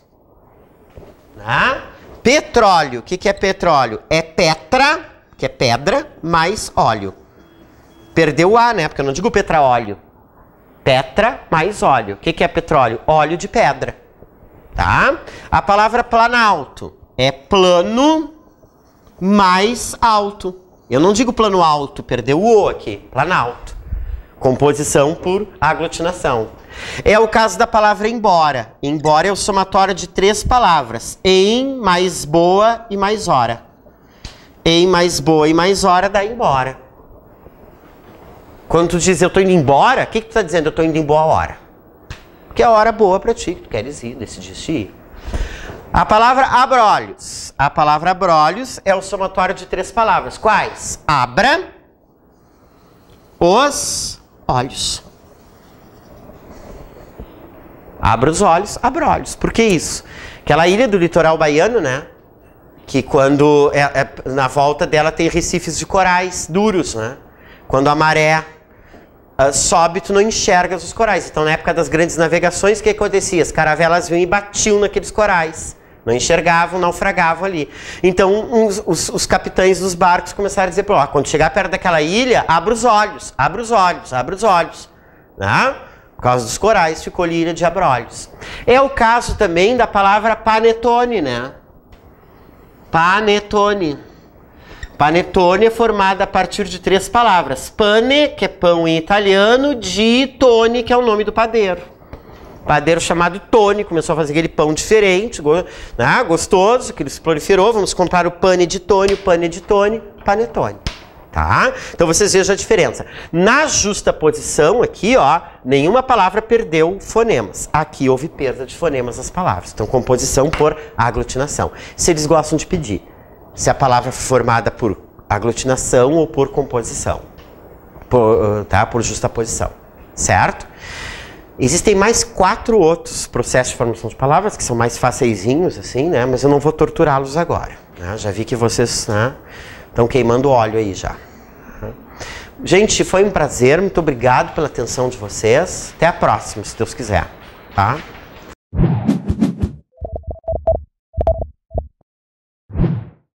Tá? Petróleo. O que é petróleo? É petra, que é pedra, mais óleo. Perdeu o A, né? Porque eu não digo petraóleo. Petra mais óleo. O que é petróleo? Óleo de pedra. Tá? A palavra planalto é plano mais alto. Eu não digo plano alto, perdeu o O aqui. Planalto. Composição por aglutinação. É o caso da palavra embora. Embora é o somatório de três palavras. Em, mais boa e mais hora. Em, mais boa e mais hora dá embora. Quando tu diz eu tô indo embora, o que tu tá dizendo? Eu tô indo em boa hora. Porque é a hora boa para ti, que tu queres ir, decidiste ir. A palavra abrolhos. A palavra abrolhos é o somatório de três palavras. Quais? Abra os olhos. Abra os olhos, abrolhos. Por que isso? Aquela ilha do litoral baiano, né? Que quando na volta dela tem recifes de corais duros, né? Quando a maré sobe, tu não enxergas os corais. Então, na época das grandes navegações, o que acontecia? As caravelas vinham e batiam naqueles corais. Não enxergavam, naufragavam ali. Então, os capitães dos barcos começaram a dizer, pô, quando chegar perto daquela ilha, abra os olhos, abra os olhos, abra os olhos. Né? Por causa dos corais, ficou ali ilha de abrolhos. É o caso também da palavra panetone, né? Panetone. Panetone é formada a partir de três palavras. Pane, que é pão em italiano, de tone, que é o nome do padeiro. Padeiro chamado Tone, começou a fazer aquele pão diferente, né, gostoso, que ele se proliferou. Vamos comprar o pane de Tone, o pane de Tone, panetone. Tá? Então vocês vejam a diferença. Na justaposição aqui, ó, nenhuma palavra perdeu fonemas. Aqui houve perda de fonemas nas palavras. Então composição por aglutinação. Se eles gostam de pedir se a palavra foi formada por aglutinação ou por composição, por justaposição, certo? Existem mais 4 outros processos de formação de palavras que são mais faceizinhos, assim, né? Mas eu não vou torturá-los agora, né? Já vi que vocês, né, estão queimando óleo aí já. Gente, foi um prazer, muito obrigado pela atenção de vocês. Até a próxima, se Deus quiser, tá?